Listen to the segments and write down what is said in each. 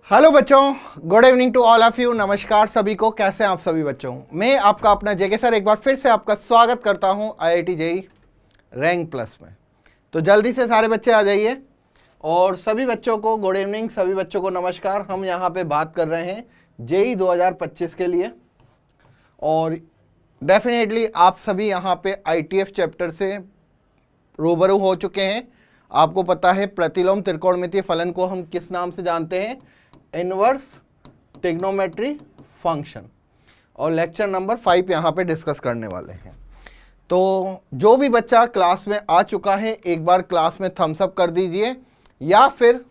Hello बच्चों, good evening to all of you. नमस्कार सभी को, कैसे हैं आप सभी बच्चों। मैं आपका अपना जेके सर एक बार फिर से आपका स्वागत करता हूं आईआईटी जेई रैंक प्लस में। तो जल्दी से सारे बच्चे आ जाइए और सभी बच्चों को गुड इवनिंग, सभी बच्चों को नमस्कार। हम यहां पे बात कर रहे हैं जेई 2025 के लिए और डेफिनेटली आप सभी यहां पे आईटीएफ चैप्टर से रूबरू हो चुके हैं। आपको पता है प्रतिलोम त्रिकोणमितीय फलन को हम किस नाम से जानते हैं, इनवर्स ट्रिग्नोमेट्री फंक्शन। और लेक्चर नंबर 5 यहाँ पे डिस्कस करने वाले हैं। तो जो भी बच्चा क्लास में आ चुका है एक बार क्लास में थम्स अप कर दीजिए या फिर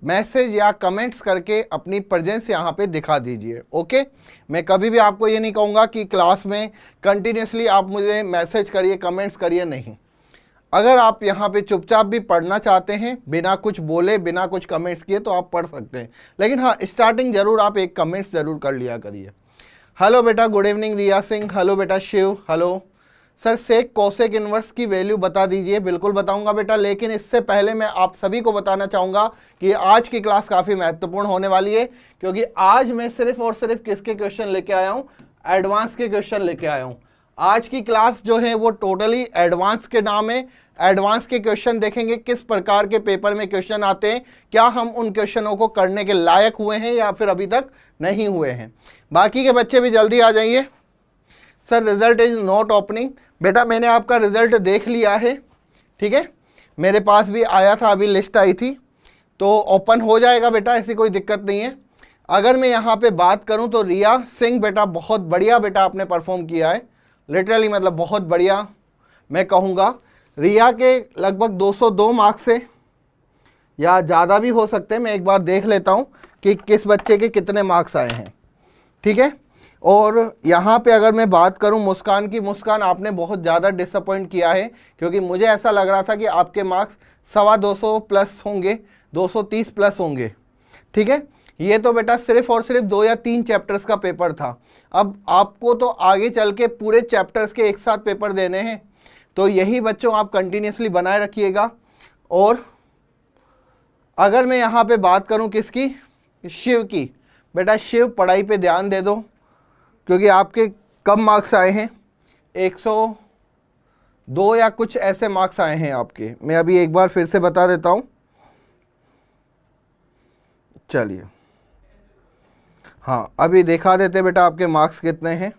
मैसेज या कमेंट्स करके अपनी प्रेजेंस यहाँ पे दिखा दीजिए। ओके, मैं कभी भी आपको ये नहीं कहूँगा कि क्लास में कंटिन्यूसली आप मुझे मैसेज करिए, कमेंट्स करिए, नहीं। अगर आप यहाँ पे चुपचाप भी पढ़ना चाहते हैं बिना कुछ बोले, बिना कुछ कमेंट्स किए, तो आप पढ़ सकते हैं। लेकिन हाँ, स्टार्टिंग जरूर आप एक कमेंट्स जरूर कर लिया करिए। हेलो बेटा, good evening Riya Singh. Hello बेटा Shiv. Hello sir, sec cosec inverse की वैल्यू बता दीजिए। बिल्कुल बताऊंगा बेटा, लेकिन इससे पहले मैं आप सभी को बताना चाहूँगा कि आज की क्लास काफ़ी महत्वपूर्ण होने वाली है, क्योंकि आज मैं सिर्फ और सिर्फ किसके क्वेश्चन लेके आया हूँ, एडवांस के क्वेश्चन लेके आया हूँ। आज की क्लास जो है वो टोटली एडवांस के नाम है। एडवांस के क्वेश्चन देखेंगे, किस प्रकार के पेपर में क्वेश्चन आते हैं, क्या हम उन क्वेश्चनों को करने के लायक हुए हैं या फिर अभी तक नहीं हुए हैं। बाकी के बच्चे भी जल्दी आ जाइए। Sir result is not opening. बेटा मैंने आपका रिजल्ट देख लिया है, ठीक है, मेरे पास भी आया था, अभी लिस्ट आई थी, तो ओपन हो जाएगा बेटा, ऐसी कोई दिक्कत नहीं है। अगर मैं यहाँ पे बात करूँ तो रिया सिंह बेटा बहुत बढ़िया बेटा आपने परफॉर्म किया है, लिटरली मतलब बहुत बढ़िया मैं कहूँगा। रिया के लगभग 202 मार्क्स से या ज़्यादा भी हो सकते हैं, मैं एक बार देख लेता हूँ कि किस बच्चे के कितने मार्क्स आए हैं, ठीक है। और यहाँ पे अगर मैं बात करूँ मुस्कान की, मुस्कान आपने बहुत ज़्यादा डिसअपॉइंट किया है, क्योंकि मुझे ऐसा लग रहा था कि आपके मार्क्स 225 प्लस होंगे, 230 प्लस होंगे, ठीक है। ये तो बेटा सिर्फ और सिर्फ 2 या 3 चैप्टर्स का पेपर था। अब आपको तो आगे चल के पूरे चैप्टर्स के एक साथ पेपर देने हैं, तो यही बच्चों आप कंटिन्यूसली बनाए रखिएगा। और अगर मैं यहाँ पे बात करूँ किसकी, शिव की, बेटा शिव पढ़ाई पे ध्यान दे दो, क्योंकि आपके कम मार्क्स आए हैं, 102 या कुछ ऐसे मार्क्स आए हैं आपके। मैं अभी एक बार फिर से बता देता हूँ, चलिए हाँ अभी दिखा देते बेटा आपके मार्क्स कितने हैं।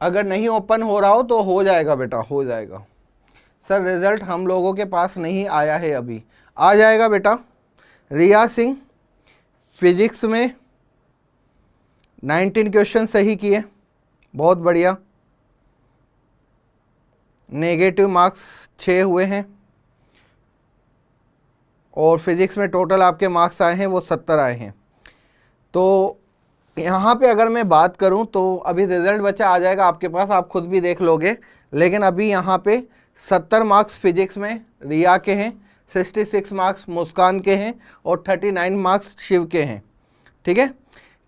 अगर नहीं ओपन हो रहा हो तो हो जाएगा बेटा, हो जाएगा। सर रिज़ल्ट हम लोगों के पास नहीं आया है, अभी आ जाएगा बेटा। रिया सिंह फिजिक्स में 19 क्वेश्चन सही किए, बहुत बढ़िया। नेगेटिव मार्क्स 6 हुए हैं और फिजिक्स में टोटल आपके मार्क्स आए हैं वो 70 आए हैं। तो यहाँ पे अगर मैं बात करूँ तो अभी रिज़ल्ट बच्चा आ जाएगा आपके पास, आप खुद भी देख लोगे। लेकिन अभी यहाँ पे 70 मार्क्स फिजिक्स में रिया के हैं, 66 मार्क्स मुस्कान के हैं और 39 मार्क्स शिव के हैं, ठीक है।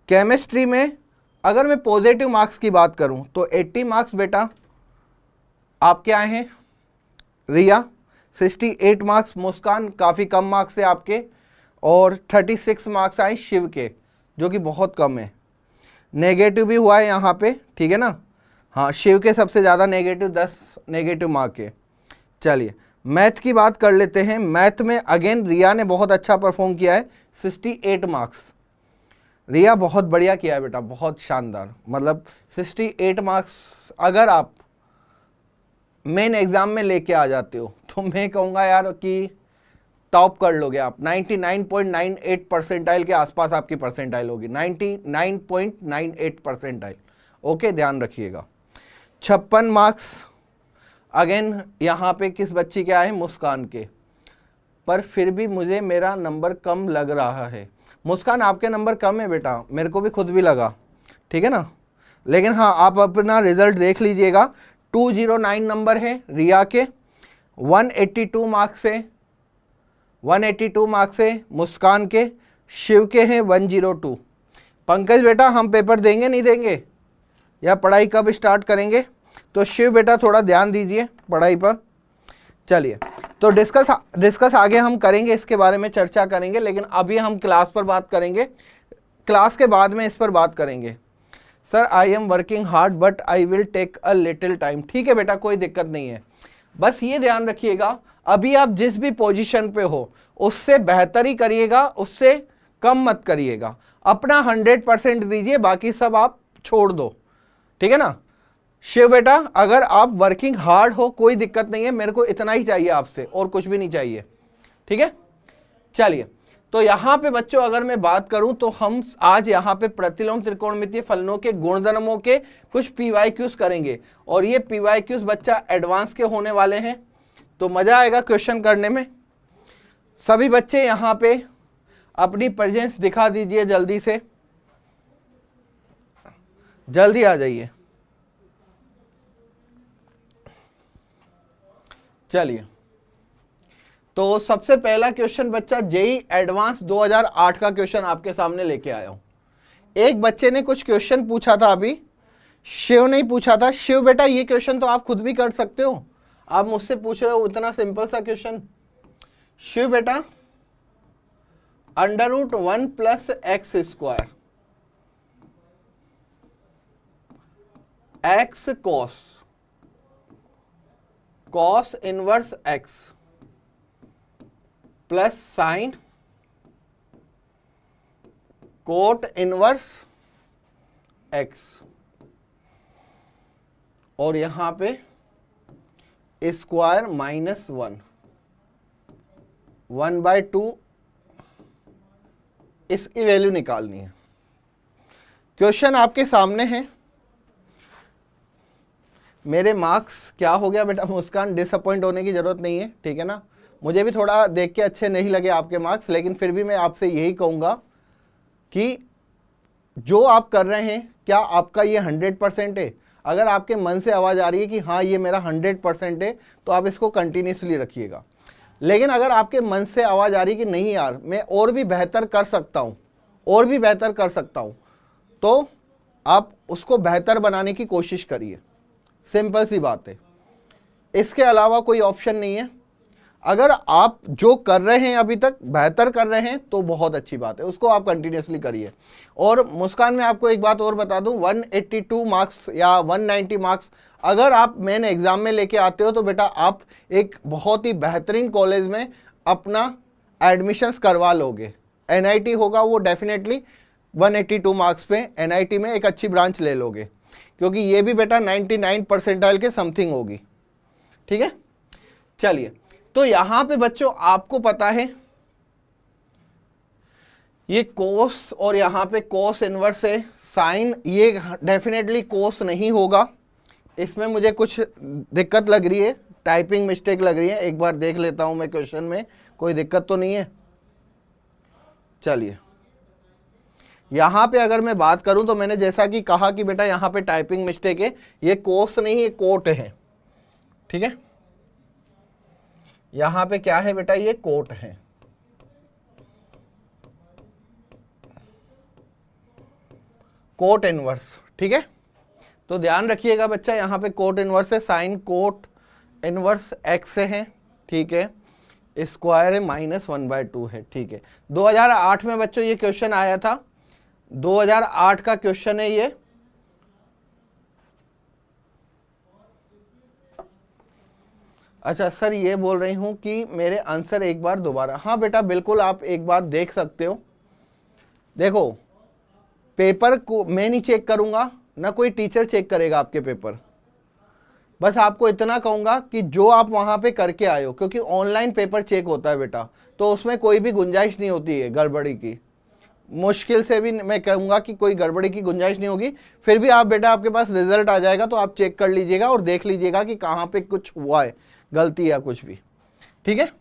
केमिस्ट्री में अगर मैं पॉजिटिव मार्क्स की बात करूँ तो 80 मार्क्स बेटा आपके आए हैं रिया, 68 मार्क्स मुस्कान, काफ़ी कम मार्क्स है आपके, और 36 मार्क्स आए शिव के, जो कि बहुत कम है। नेगेटिव भी हुआ है यहाँ पे, ठीक है ना। हाँ, शिव के सबसे ज़्यादा नेगेटिव 10 नेगेटिव मार्क है। चलिए मैथ की बात कर लेते हैं। मैथ में अगेन रिया ने बहुत अच्छा परफॉर्म किया है, 68 मार्क्स। रिया बहुत बढ़िया किया है बेटा, बहुत शानदार, मतलब 68 मार्क्स अगर आप मेन एग्ज़ाम में लेके आ जाते हो तो मैं कहूँगा यार कि टॉप कर लोगे आप। 99.98 परसेंटाइल के आसपास आपकी परसेंटाइल होगी, 99.98 परसेंटाइल। ओके, ध्यान रखिएगा। 56 मार्क्स अगेन यहाँ पे किस बच्ची के आए हैं, मुस्कान के, पर फिर भी मुझे मेरा नंबर कम लग रहा है। मुस्कान आपके नंबर कम है बेटा, मेरे को भी खुद भी लगा, ठीक है ना। लेकिन हाँ, आप अपना रिजल्ट देख लीजिएगा। 209 नंबर है रिया के, 182 मार्क्स से 182 मार्क्स है मुस्कान के, शिव के हैं 102। पंकज बेटा हम पेपर देंगे नहीं देंगे, या पढ़ाई कब स्टार्ट करेंगे? तो शिव बेटा थोड़ा ध्यान दीजिए पढ़ाई पर। चलिए, तो डिस्कस आगे हम करेंगे, इसके बारे में चर्चा करेंगे, लेकिन अभी हम क्लास पर बात करेंगे। क्लास के बाद में इस पर बात करेंगे। Sir I am working hard but I will take a little time. ठीक है बेटा, कोई दिक्कत नहीं है। बस ये ध्यान रखिएगा, अभी आप जिस भी पोजीशन पे हो उससे बेहतर ही करिएगा, उससे कम मत करिएगा। अपना 100% दीजिए, बाकी सब आप छोड़ दो। ठीक है ना शिव बेटा? अगर आप वर्किंग हार्ड हो कोई दिक्कत नहीं है, मेरे को इतना ही चाहिए आपसे, और कुछ भी नहीं चाहिए। ठीक है, चलिए, तो यहां पे बच्चों अगर मैं बात करूं तो हम आज यहां पे प्रतिलोम त्रिकोणमितीय फलनों के गुणधर्मों के कुछ PYQs करेंगे, और ये PYQs बच्चा एडवांस के होने वाले हैं, तो मजा आएगा क्वेश्चन करने में। सभी बच्चे यहां पे अपनी प्रेजेंस दिखा दीजिए, जल्दी से जल्दी आ जाइए। चलिए, तो सबसे पहला क्वेश्चन बच्चा जेई एडवांस 2008 का क्वेश्चन आपके सामने लेके आया हूं। एक बच्चे ने कुछ क्वेश्चन पूछा था, अभी शिव नहीं पूछा था। शिव बेटा ये क्वेश्चन तो आप खुद भी कर सकते हो, आप मुझसे पूछ रहे हो इतना सिंपल सा क्वेश्चन। शिव बेटा √1 + x² x cos inverse x plus sign cot inverse x, और यहां पे स्क्वायर -1 1/2, इसकी वैल्यू निकालनी है। क्वेश्चन आपके सामने है। मेरे मार्क्स क्या हो गया बेटा मुस्कान? डिसअपॉइंट होने की जरूरत नहीं है, ठीक है ना। मुझे भी थोड़ा देख के अच्छे नहीं लगे आपके मार्क्स, लेकिन फिर भी मैं आपसे यही कहूँगा कि जो आप कर रहे हैं क्या आपका ये 100% है? अगर आपके मन से आवाज़ आ रही है कि हाँ ये मेरा 100% है, तो आप इसको कंटिन्यूसली रखिएगा। लेकिन अगर आपके मन से आवाज़ आ रही है कि नहीं यार मैं और भी बेहतर कर सकता हूँ, और भी बेहतर कर सकता हूँ, तो आप उसको बेहतर बनाने की कोशिश करिए। सिंपल सी बात है, इसके अलावा कोई ऑप्शन नहीं है। अगर आप जो कर रहे हैं अभी तक बेहतर कर रहे हैं तो बहुत अच्छी बात है, उसको आप कंटिन्यूसली करिए। और मुस्कान में आपको एक बात और बता दूं, 182 मार्क्स या 190 मार्क्स अगर आप मेन एग्जाम में लेके आते हो तो बेटा आप एक बहुत ही बेहतरीन कॉलेज में अपना एडमिशन्स करवा लोगे। NIT होगा वो डेफिनेटली 182 मार्क्स पे NIT में एक अच्छी ब्रांच ले लोगे, क्योंकि ये भी बेटा 99 परसेंटाइल के समथिंग होगी। ठीक है, चलिए, तो यहां पे बच्चों आपको पता है ये कोस और यहां पे कोस इनवर्स है, साइन ये डेफिनेटली कोस नहीं होगा। इसमें मुझे कुछ दिक्कत लग रही है, टाइपिंग मिस्टेक लग रही है, एक बार देख लेता हूं मैं क्वेश्चन में, कोई दिक्कत तो नहीं है। चलिए, यहां पे अगर मैं बात करूं तो मैंने जैसा कि कहा कि बेटा यहां पे टाइपिंग मिस्टेक है, ये कोस नहीं ये कोट है। ठीक है, यहां पे क्या है बेटा, ये कोट है। कोट इनवर्स, ठीक है, तो ध्यान रखिएगा बच्चा, यहां पे कोट इनवर्स है, साइन कोट इनवर्स x है। ठीक है, स्क्वायर है -1/2 है। ठीक है, 2008 में बच्चों ये क्वेश्चन आया था, 2008 का क्वेश्चन है ये। अच्छा सर ये बोल रही हूं कि मेरे आंसर एक बार दोबारा, हाँ बेटा बिल्कुल आप एक बार देख सकते हो। देखो पेपर को मैं नहीं चेक करूंगा, ना कोई टीचर चेक करेगा आपके पेपर, बस आपको इतना कहूंगा कि जो आप वहां पे करके आए हो, क्योंकि ऑनलाइन पेपर चेक होता है बेटा, तो उसमें कोई भी गुंजाइश नहीं होती है गड़बड़ी की, मुश्किल से भी मैं कहूंगा कि कोई गड़बड़ी की गुंजाइश नहीं होगी। फिर भी आप बेटा आपके पास रिजल्ट आ जाएगा तो आप चेक कर लीजिएगा और देख लीजिएगा कि कहाँ पे कुछ हुआ है गलती या कुछ भी। ठीक है,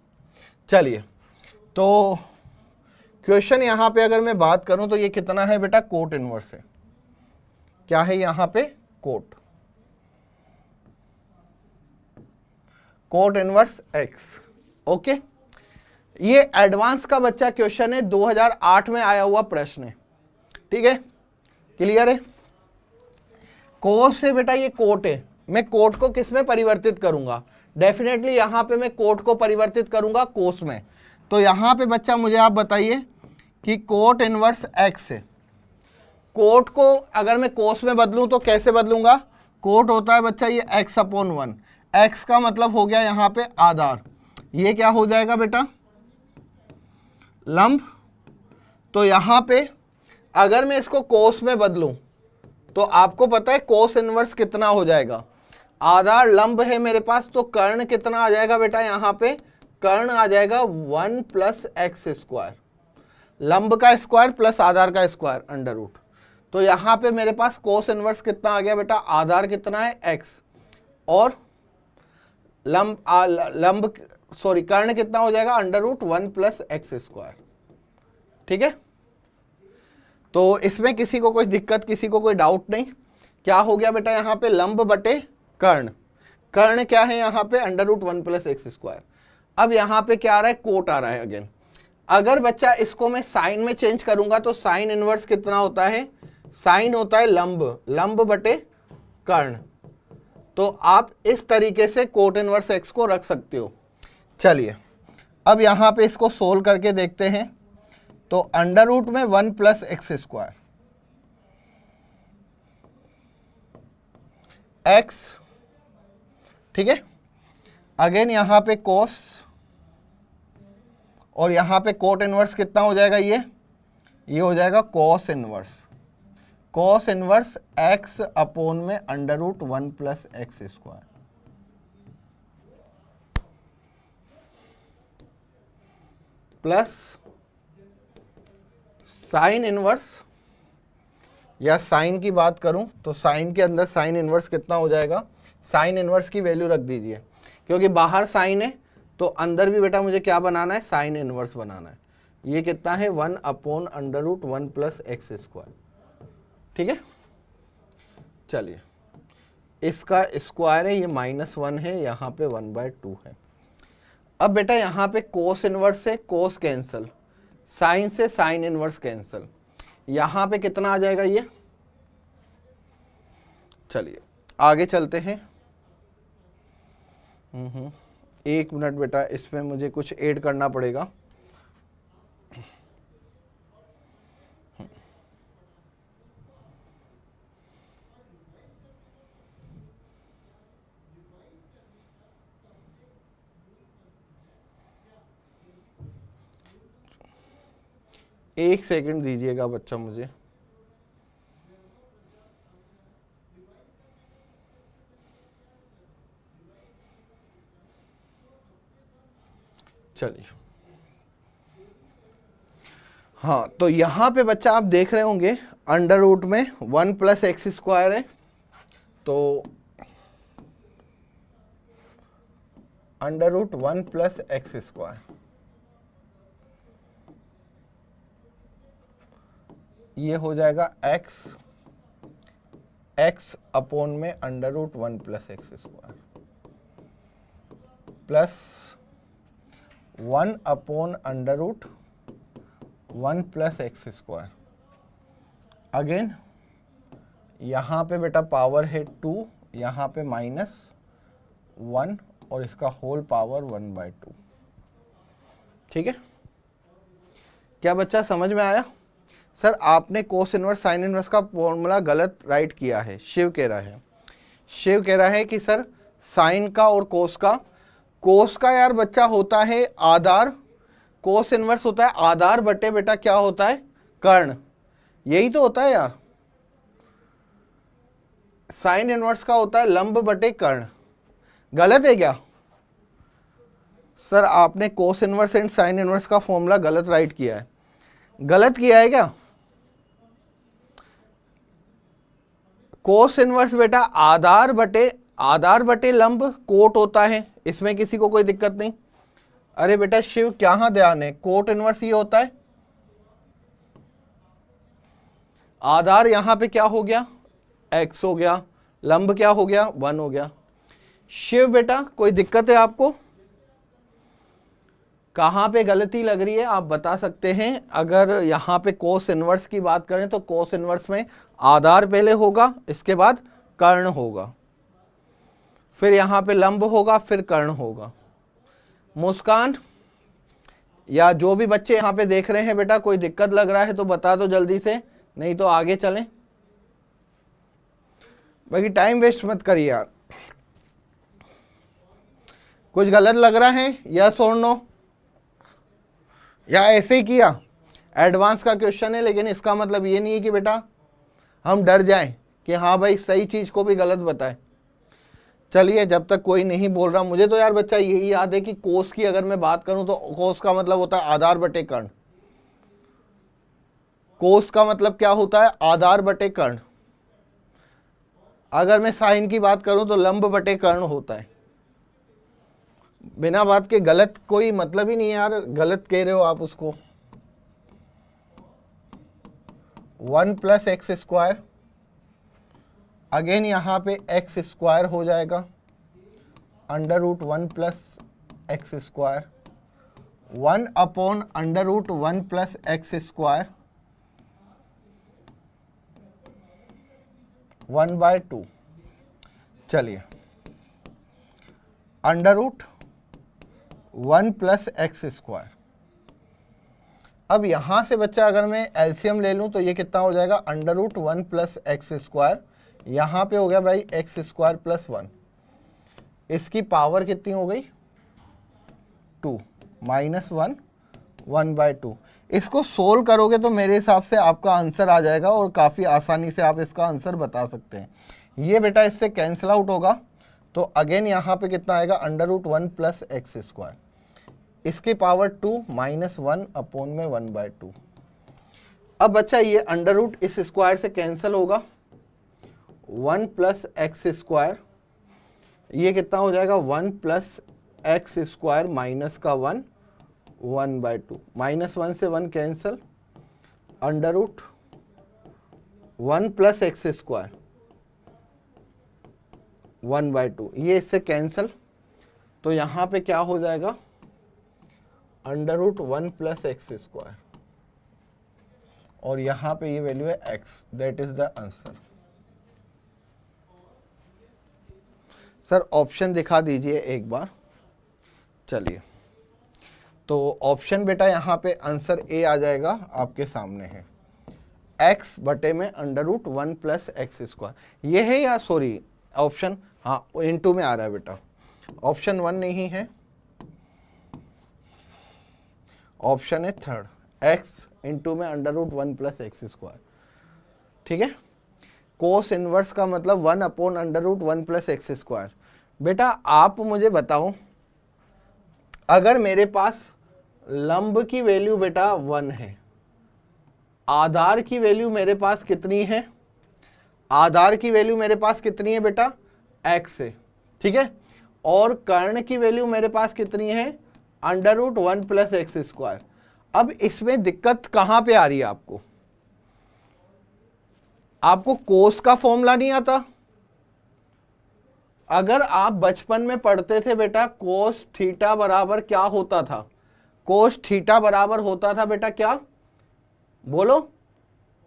चलिए, तो क्वेश्चन यहाँ पे अगर मैं बात करूं तो ये कितना है बेटा, कोट इनवर्स है। क्या है यहाँ पे, कोट इनवर्स x। ओके, ये एडवांस का बच्चा क्वेश्चन है, 2008 में आया हुआ प्रश्न है। ठीक है, क्लियर है। कोस से बेटा ये कोट है, मैं कोट को किस में परिवर्तित करूंगा, डेफिनेटली यहां पे मैं कोट को परिवर्तित करूंगा कोस में। तो यहां पे बच्चा मुझे आप बताइए कि कोट इनवर्स एक्स है, कोट को अगर मैं कोस में बदलूं तो कैसे बदलूंगा, कोट होता है बच्चा ये x अपॉन 1, x का मतलब हो गया यहाँ पे आधार, ये क्या हो जाएगा बेटा लंब। तो यहाँ पे अगर मैं इसको कोस में बदलूं तो आपको पता है कोस इनवर्स कितना हो जाएगा, आधार लंब है मेरे पास, तो कर्ण कितना आ जाएगा बेटा, यहाँ पे कर्ण आ जाएगा 1 प्लस एक्स स्क्वायर, लंब का स्क्वायर प्लस आधार का स्क्वायर अंडर रूट। तो यहाँ पे मेरे पास कोस इनवर्स कितना आ गया बेटा, आधार कितना है x और कर्ण कितना हो जाएगा under root 1 plus x square. ठीक है, तो इसमें किसी को कोई दिक्कत, किसी को कोई डाउट नहीं। क्या हो गया बेटा यहाँ पे लंब बटे कर्ण, कर्ण क्या है यहाँ पे under root 1 plus x square. अब यहाँ पे क्या आ रहा है, कोट आ रहा है अगेन। अगर बच्चा इसको मैं साइन में चेंज करूंगा तो साइन इनवर्स कितना होता है, साइन होता है लंब, लंब बटे कर्ण। तो आप इस तरीके से कोट इनवर्स एक्स को रख सकते हो। चलिए अब यहां पे इसको सोल्व करके देखते हैं। तो अंडर रूट में 1 प्लस एक्स स्क्वायर, एक्स, ठीक है, अगेन यहां पे कोस और यहां पे कोट इनवर्स कितना हो जाएगा, ये हो जाएगा cos inverse, cos inverse x upon में under root 1 plus x square plus sine inverse, या साइन की बात करूं तो साइन के अंदर साइन इनवर्स कितना हो जाएगा, साइन इनवर्स की वैल्यू रख दीजिए, क्योंकि बाहर साइन है तो अंदर भी बेटा मुझे क्या बनाना है, साइन इनवर्स बनाना है। ये कितना है 1 upon under root 1 plus x square. ठीक है, चलिए इसका स्क्वायर है, ये -1 है, यहाँ पे 1/2 है। अब बेटा यहाँ पे कोस इनवर्स से कोस कैंसल, साइन से साइन इनवर्स कैंसल, यहाँ पे कितना आ जाएगा ये। चलिए आगे चलते हैं। 1 मिनट बेटा, इसमें मुझे कुछ ऐड करना पड़ेगा। एक सेकंड दीजिएगा बच्चा मुझे। चलिए हाँ, तो यहां पे बच्चा आप देख रहे होंगे अंडर रूट में 1 प्लस एक्स स्क्वायर है, तो under root 1 plus x square, ये हो जाएगा x अपोन में under root 1 plus x square plus 1 upon under root 1 plus x square. Again यहाँ पे बेटा पावर है 2, यहाँ पे -1 और इसका होल पावर 1/2। ठीक है, क्या बच्चा समझ में आया। सर आपने कोस इनवर्स साइन इनवर्स का फॉर्मूला गलत राइट किया है, शिव कह रहा है कि सर साइन का और कोस का यार बच्चा होता है आधार, कोस इनवर्स होता है आधार बटे बेटा क्या होता है कर्ण, यही तो होता है यार। साइन इनवर्स का होता है लंब बटे कर्ण, गलत है क्या सर, आपने cos inverse and sine inverse का फॉर्मूला गलत राइट किया है, गलत किया है क्या। कोस इनवर्स बेटा आधार बटे लंब कोट होता है, इसमें किसी को कोई दिक्कत नहीं। अरे बेटा शिव क्या ध्यान है, कोट इनवर्स ये होता है, आधार यहां पे क्या हो गया x हो गया, लंब क्या हो गया 1 हो गया। शिव बेटा कोई दिक्कत है आपको, कहां पे गलती लग रही है आप बता सकते हैं। अगर यहां पे कोस इनवर्स की बात करें तो कोस इनवर्स में आधार पहले होगा, इसके बाद कर्ण होगा, फिर यहाँ पे लंब होगा, फिर कर्ण होगा। मुस्कान या जो भी बच्चे यहाँ पे देख रहे हैं बेटा, कोई दिक्कत लग रहा है तो बता दो जल्दी से, नहीं तो आगे चलें। बाकी टाइम वेस्ट मत करिए यार। कुछ गलत लग रहा है, यस और नो, या ऐसे ही किया? एडवांस का क्वेश्चन है, लेकिन इसका मतलब ये नहीं है कि बेटा हम डर जाएं कि हाँ भाई सही चीज को भी गलत बताए। चलिए, जब तक कोई नहीं बोल रहा, मुझे तो यार बच्चा यही याद है कि कोस की अगर मैं बात करूं तो कोस का मतलब होता है आधार बटे कर्ण। कोस का मतलब क्या होता है? आधार बटे कर्ण। अगर मैं साइन की बात करूं तो लंब बटे कर्ण होता है। बिना बात के गलत कोई मतलब ही नहीं यार, गलत कह रहे हो आप उसको। 1 + x², अगेन यहाँ पे x स्क्वायर हो जाएगा, √1 + x², 1/√1 + x², 1/2। चलिए, √1 + x²। अब यहां से बच्चा अगर मैं एलसीएम ले लूं तो ये कितना हो जाएगा? √1 + x², यहां पे हो गया भाई x² + 1, इसकी पावर कितनी हो गई? 2 -1 1/2। इसको सोल्व करोगे तो मेरे हिसाब से आपका आंसर आ जाएगा और काफ़ी आसानी से आप इसका आंसर बता सकते हैं। ये बेटा इससे कैंसिल आउट होगा, तो अगेन यहाँ पे कितना आएगा? √1 + x², इसकी पावर 2 -1/1/2। अब बच्चा ये अंडर इस स्क्वायर से कैंसिल होगा, 1 + x², ये कितना हो जाएगा? 1 + x² माइनस का 1 1/2, -1 से 1 कैंसिल, √1 + x² 1/2, ये इससे कैंसिल, तो यहाँ पे क्या हो जाएगा? √1 + x², और यहाँ पे ये वैल्यू है x, that is the answer. Sir option दिखा दीजिए एक बार। चलिए, तो ऑप्शन बेटा यहाँ पे आंसर ए आ जाएगा, आपके सामने है, x बटे में √1 + x²। ये है या सॉरी ऑप्शन, हाँ इनटू में आ रहा है बेटा, ऑप्शन 1 नहीं है, ऑप्शन है थर्ड, x इंटू में √1 + x²। ठीक है, कोस इनवर्स का मतलब 1/√1 + x²। बेटा आप मुझे बताओ, अगर मेरे पास लंब की वैल्यू बेटा 1 है, आधार की वैल्यू मेरे पास कितनी है? आधार की वैल्यू मेरे पास कितनी है बेटा? x है, ठीक है, और कर्ण की वैल्यू मेरे पास कितनी है? √1 + x²। अब इसमें दिक्कत कहां पे आ रही है आपको? आपको कोस का फॉर्मूला नहीं आता? अगर आप बचपन में पढ़ते थे बेटा, कोस थीटा बराबर क्या होता था? कोस थीटा बराबर होता था बेटा क्या? बोलो,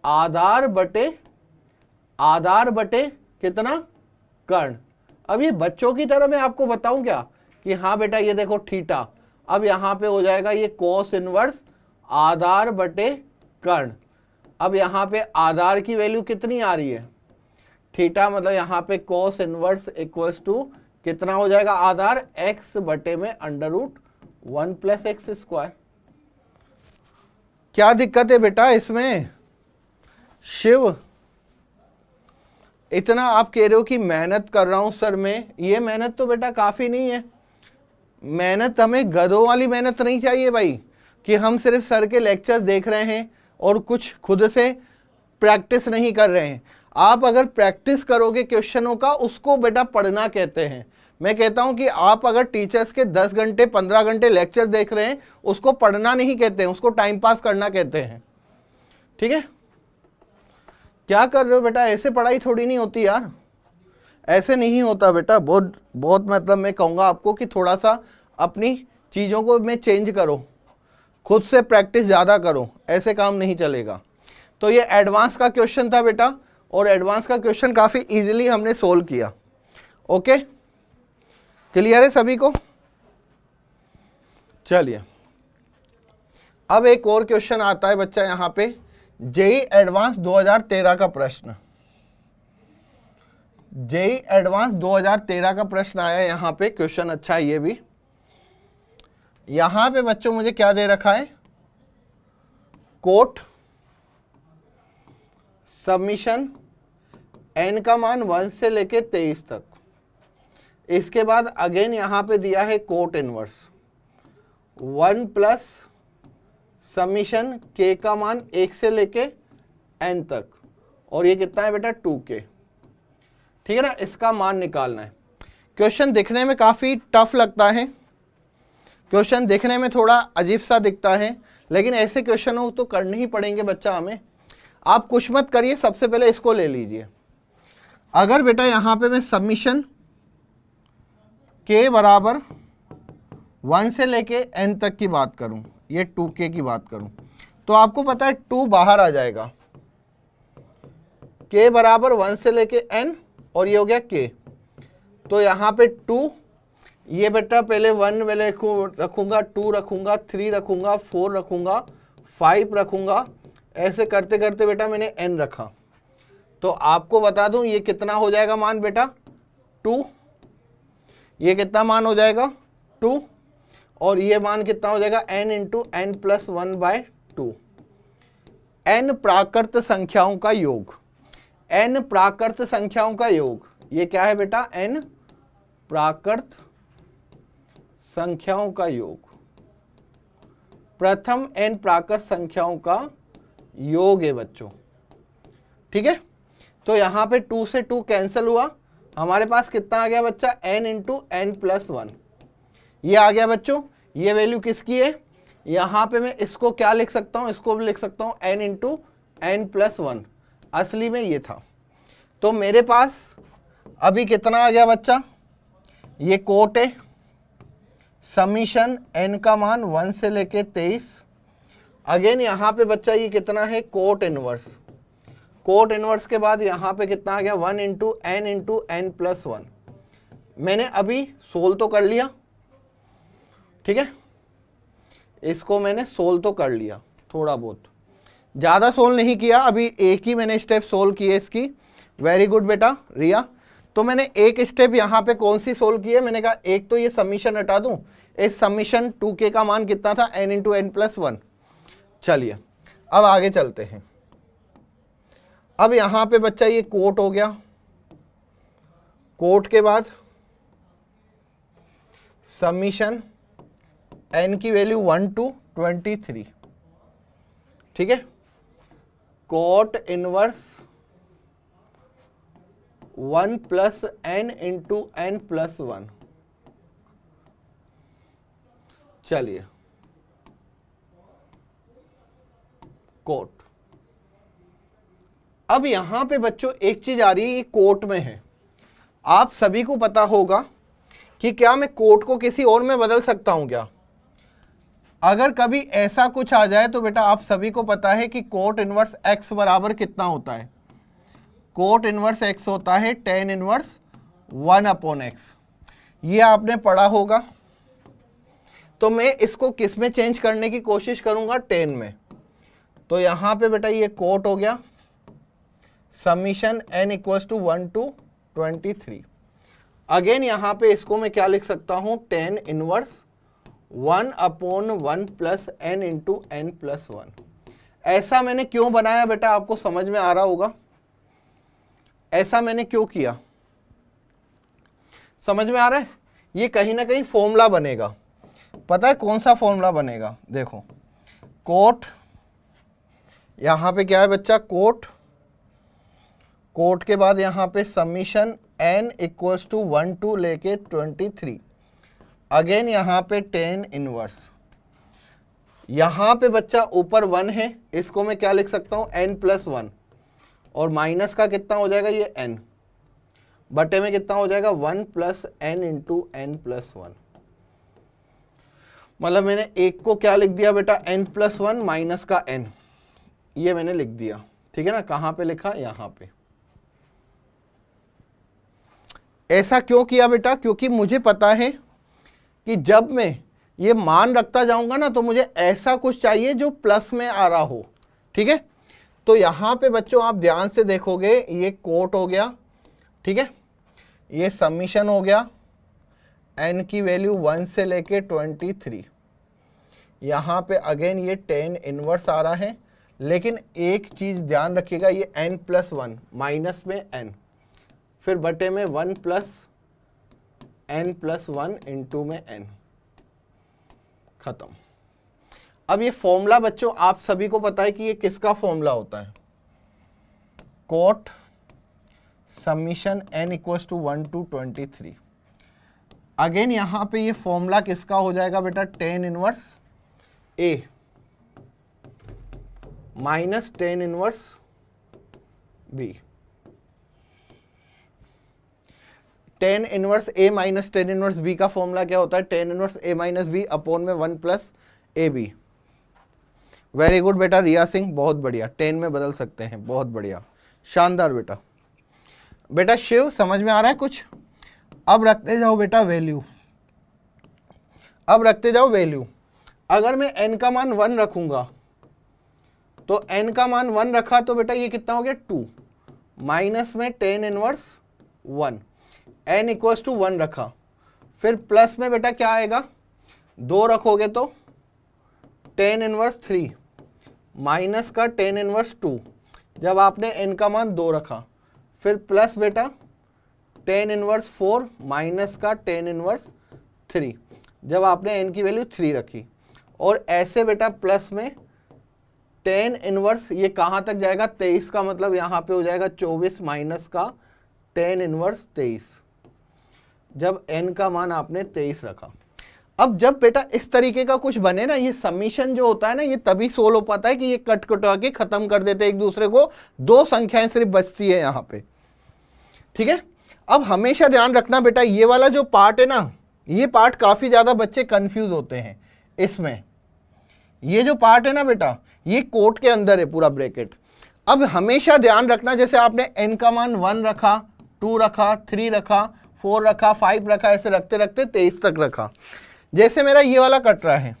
आधार बटे कितना? कर्ण। अब ये बच्चों की तरह मैं आपको बताऊं क्या कि हाँ बेटा ये देखो थीटा, अब यहां पे हो जाएगा ये कोस इनवर्स आधार बटे कर्ण। अब यहां पे आधार की वैल्यू कितनी आ रही है? थीटा, मतलब यहां पे कोस इनवर्स इक्वल्स टू कितना हो जाएगा? आधार x बटे में √1 + x²। क्या दिक्कत है बेटा इसमें? शिव, इतना आप कह रहे हो कि मेहनत कर रहा हूं सर मैं, ये मेहनत तो बेटा काफी नहीं है। मेहनत हमें गधों वाली मेहनत नहीं चाहिए भाई, कि हम सिर्फ सर के लेक्चर्स देख रहे हैं और कुछ खुद से प्रैक्टिस नहीं कर रहे हैं। आप अगर प्रैक्टिस करोगे क्वेश्चनों का, उसको बेटा पढ़ना कहते हैं। मैं कहता हूं कि आप अगर टीचर्स के 10 घंटे 15 घंटे लेक्चर देख रहे हैं, उसको पढ़ना नहीं कहते हैं, उसको टाइम पास करना कहते हैं। ठीक है, क्या कर रहे हो बेटा? ऐसे पढ़ाई थोड़ी नहीं होती यार, ऐसे नहीं होता बेटा। बहुत मतलब मैं कहूँगा आपको कि थोड़ा सा अपनी चीज़ों को में चेंज करो, खुद से प्रैक्टिस ज़्यादा करो, ऐसे काम नहीं चलेगा। तो ये एडवांस का क्वेश्चन था बेटा, और एडवांस का क्वेश्चन काफ़ी इजीली हमने सोल्व किया। ओके, क्लियर है सभी को? चलिए, अब एक और क्वेश्चन आता है बच्चा यहाँ पे, जेई एडवांस 2013 का प्रश्न। जेई एडवांस 2013 का प्रश्न आया यहाँ पे, क्वेश्चन अच्छा है ये भी। यहाँ पे बच्चों मुझे क्या दे रखा है, कोट सबमिशन n का मान 1 से लेके 23 तक। इसके बाद अगेन यहाँ पे दिया है cot inverse 1 plus submission k का मान 1 से लेके n तक, और ये कितना है बेटा 2k। ठीक है ना, इसका मान निकालना है। क्वेश्चन दिखने में काफ़ी टफ लगता है, क्वेश्चन दिखने में थोड़ा अजीब सा दिखता है, लेकिन ऐसे क्वेश्चन हो तो करने ही पड़ेंगे बच्चा हमें। आप कुछ मत करिए, सबसे पहले इसको ले लीजिए। अगर बेटा यहाँ पे मैं सबमिशन k बराबर 1 से लेके n तक की बात करूं, ये 2k की बात करूं, तो आपको पता है 2 बाहर आ जाएगा। k बराबर 1 से लेके n और ये हो गया k, तो यहाँ पे 2, ये बेटा पहले 1 पहले रखूंगा, 2 रखूंगा, 3 रखूंगा, 4 रखूंगा, 5 रखूंगा, ऐसे करते करते बेटा मैंने n रखा। तो आपको बता दूं ये कितना हो जाएगा मान बेटा 2, ये कितना मान हो जाएगा 2, और ये मान कितना हो जाएगा n into n plus 1/2। n प्राकृत संख्याओं का योग, n प्राकृत संख्याओं का योग, ये क्या है बेटा n प्राकृत संख्याओं का योग, प्रथम n प्राकृत संख्याओं का योग है बच्चों। ठीक है, तो यहाँ पे 2 से 2 कैंसिल हुआ, हमारे पास कितना आ गया बच्चा n इंटू n प्लस 1, ये आ गया बच्चों। ये वैल्यू किसकी है, यहाँ पे मैं इसको क्या लिख सकता हूँ, इसको भी लिख सकता हूँ n इंटू n प्लस 1, असली में ये था। तो मेरे पास अभी कितना आ गया बच्चा, ये कोट है, समीशन n का मान 1 से लेके 23। अगेन यहाँ पे बच्चा ये कितना है कोट इनवर्स, कोट इनवर्स के बाद यहाँ पे कितना आ गया 1 इंटू n प्लस 1। मैंने अभी सोल्व तो कर लिया, ठीक है, इसको मैंने सोल्व तो कर लिया, थोड़ा बहुत, ज़्यादा सोल्व नहीं किया, अभी एक ही मैंने स्टेप सोल्व किए इसकी। वेरी गुड बेटा रिया। तो मैंने एक स्टेप यहाँ पे कौन सी सोल्व की है, मैंने कहा एक तो ये समीशन हटा दूं, इस समीशन 2k का मान कितना था n इंटू n प्लस 1। चलिए अब आगे चलते हैं। अब यहाँ पे बच्चा ये कोट हो गया, कोट के बाद समीशन n की वैल्यू 1 टू 23, ठीक है, cot inverse 1 plus n into n plus 1। चलिए कोट, अब यहां पे बच्चों एक चीज आ रही है, ये कोट में है। आप सभी को पता होगा कि क्या मैं कोट को किसी और में बदल सकता हूं क्या? अगर कभी ऐसा कुछ आ जाए तो बेटा आप सभी को पता है कि कोट इनवर्स x बराबर कितना होता है, कोट इनवर्स x होता है tan इनवर्स 1/x, ये आपने पढ़ा होगा। तो मैं इसको किस में चेंज करने की कोशिश करूंगा, tan में। तो यहां पे बेटा ये कोट हो गया, summation n equals to 1 to 23। Again यहां पे इसको मैं क्या लिख सकता हूं, tan inverse 1/1 plus n into n plus 1। ऐसा मैंने क्यों बनाया बेटा, आपको समझ में आ रहा होगा ऐसा मैंने क्यों किया, समझ में आ रहा है? ये कहीं ना कहीं फॉर्मूला बनेगा, पता है कौन सा फॉर्मूला बनेगा, देखो कोट, यहां पे क्या है बच्चा कोट, कोट के बाद यहां पे summation n equals to 1 to लेके 23। अगेन यहां पे tan इनवर्स, यहां पे बच्चा ऊपर 1 है, इसको मैं क्या लिख सकता हूं n प्लस 1, और माइनस का कितना हो जाएगा ये n, बटे में कितना हो जाएगा 1 plus n into n plus 1। मतलब मैंने एक को क्या लिख दिया बेटा n प्लस 1 माइनस का n, ये मैंने लिख दिया, ठीक है ना। कहाँ पे लिखा, यहाँ पे। ऐसा क्यों किया बेटा? क्योंकि मुझे पता है कि जब मैं ये मान रखता जाऊंगा ना तो मुझे ऐसा कुछ चाहिए जो प्लस में आ रहा हो, ठीक है। तो यहां पे बच्चों आप ध्यान से देखोगे, ये कोट हो गया, ठीक है, ये समीशन हो गया, n की वैल्यू 1 से लेके 23, यहां पे अगेन ये tan इनवर्स आ रहा है, लेकिन एक चीज ध्यान रखिएगा, ये n+1 माइनस में n, फिर बटे में 1 + n+1 इंटू में n, खत्म। अब ये फॉर्मूला बच्चों आप सभी को पता है कि ये किसका फॉर्मूला होता है, cot summation n equals to 1 to 23। Again यहां पे ये फॉर्मूला किसका हो जाएगा बेटा, tan inverse a minus tan inverse b। tan inverse a minus tan inverse b का फॉर्मूला क्या होता है, tan inverse a minus b upon में 1 + ab। वेरी गुड बेटा रिया सिंह, बहुत बढ़िया, 10 में बदल सकते हैं, बहुत बढ़िया, शानदार बेटा। बेटा शिव समझ में आ रहा है कुछ? अब रखते जाओ बेटा वैल्यू, अब रखते जाओ वैल्यू। अगर मैं n का मान 1 रखूंगा तो n का मान 1 रखा तो बेटा ये कितना हो गया 2, माइनस में tan inverse 1, n equals to 1 रखा, फिर प्लस में बेटा क्या आएगा, 2 रखोगे तो tan इनवर्स 3 माइनस का tan इनवर्स 2, जब आपने n का मान 2 रखा, फिर प्लस बेटा tan इनवर्स 4 माइनस का tan इनवर्स 3, जब आपने n की वैल्यू 3 रखी, और ऐसे बेटा प्लस में tan इनवर्स ये कहाँ तक जाएगा 23 का, मतलब यहाँ पे हो जाएगा 24 माइनस का tan इनवर्स 23, जब n का मान आपने 23 रखा। अब जब बेटा इस तरीके का कुछ बने ना, ये समीशन जो होता है ना, ये तभी सोल्व हो पाता है कि ये कट कटा के खत्म कर देते एक दूसरे को, 2 संख्याएं सिर्फ बचती है यहाँ पे, ठीक है। अब हमेशा ध्यान रखना बेटा, ये वाला जो पार्ट है ना, ये पार्ट काफी ज्यादा बच्चे कंफ्यूज होते हैं इसमें। ये जो पार्ट है ना बेटा, ये कोट के अंदर है पूरा ब्रैकेट। अब हमेशा ध्यान रखना, जैसे आपने n का मान 1 रखा, 2 रखा, 3 रखा, 4 रखा, 5 रखा, ऐसे रखते रखते 23 तक रखा। जैसे मेरा ये वाला कट रहा है,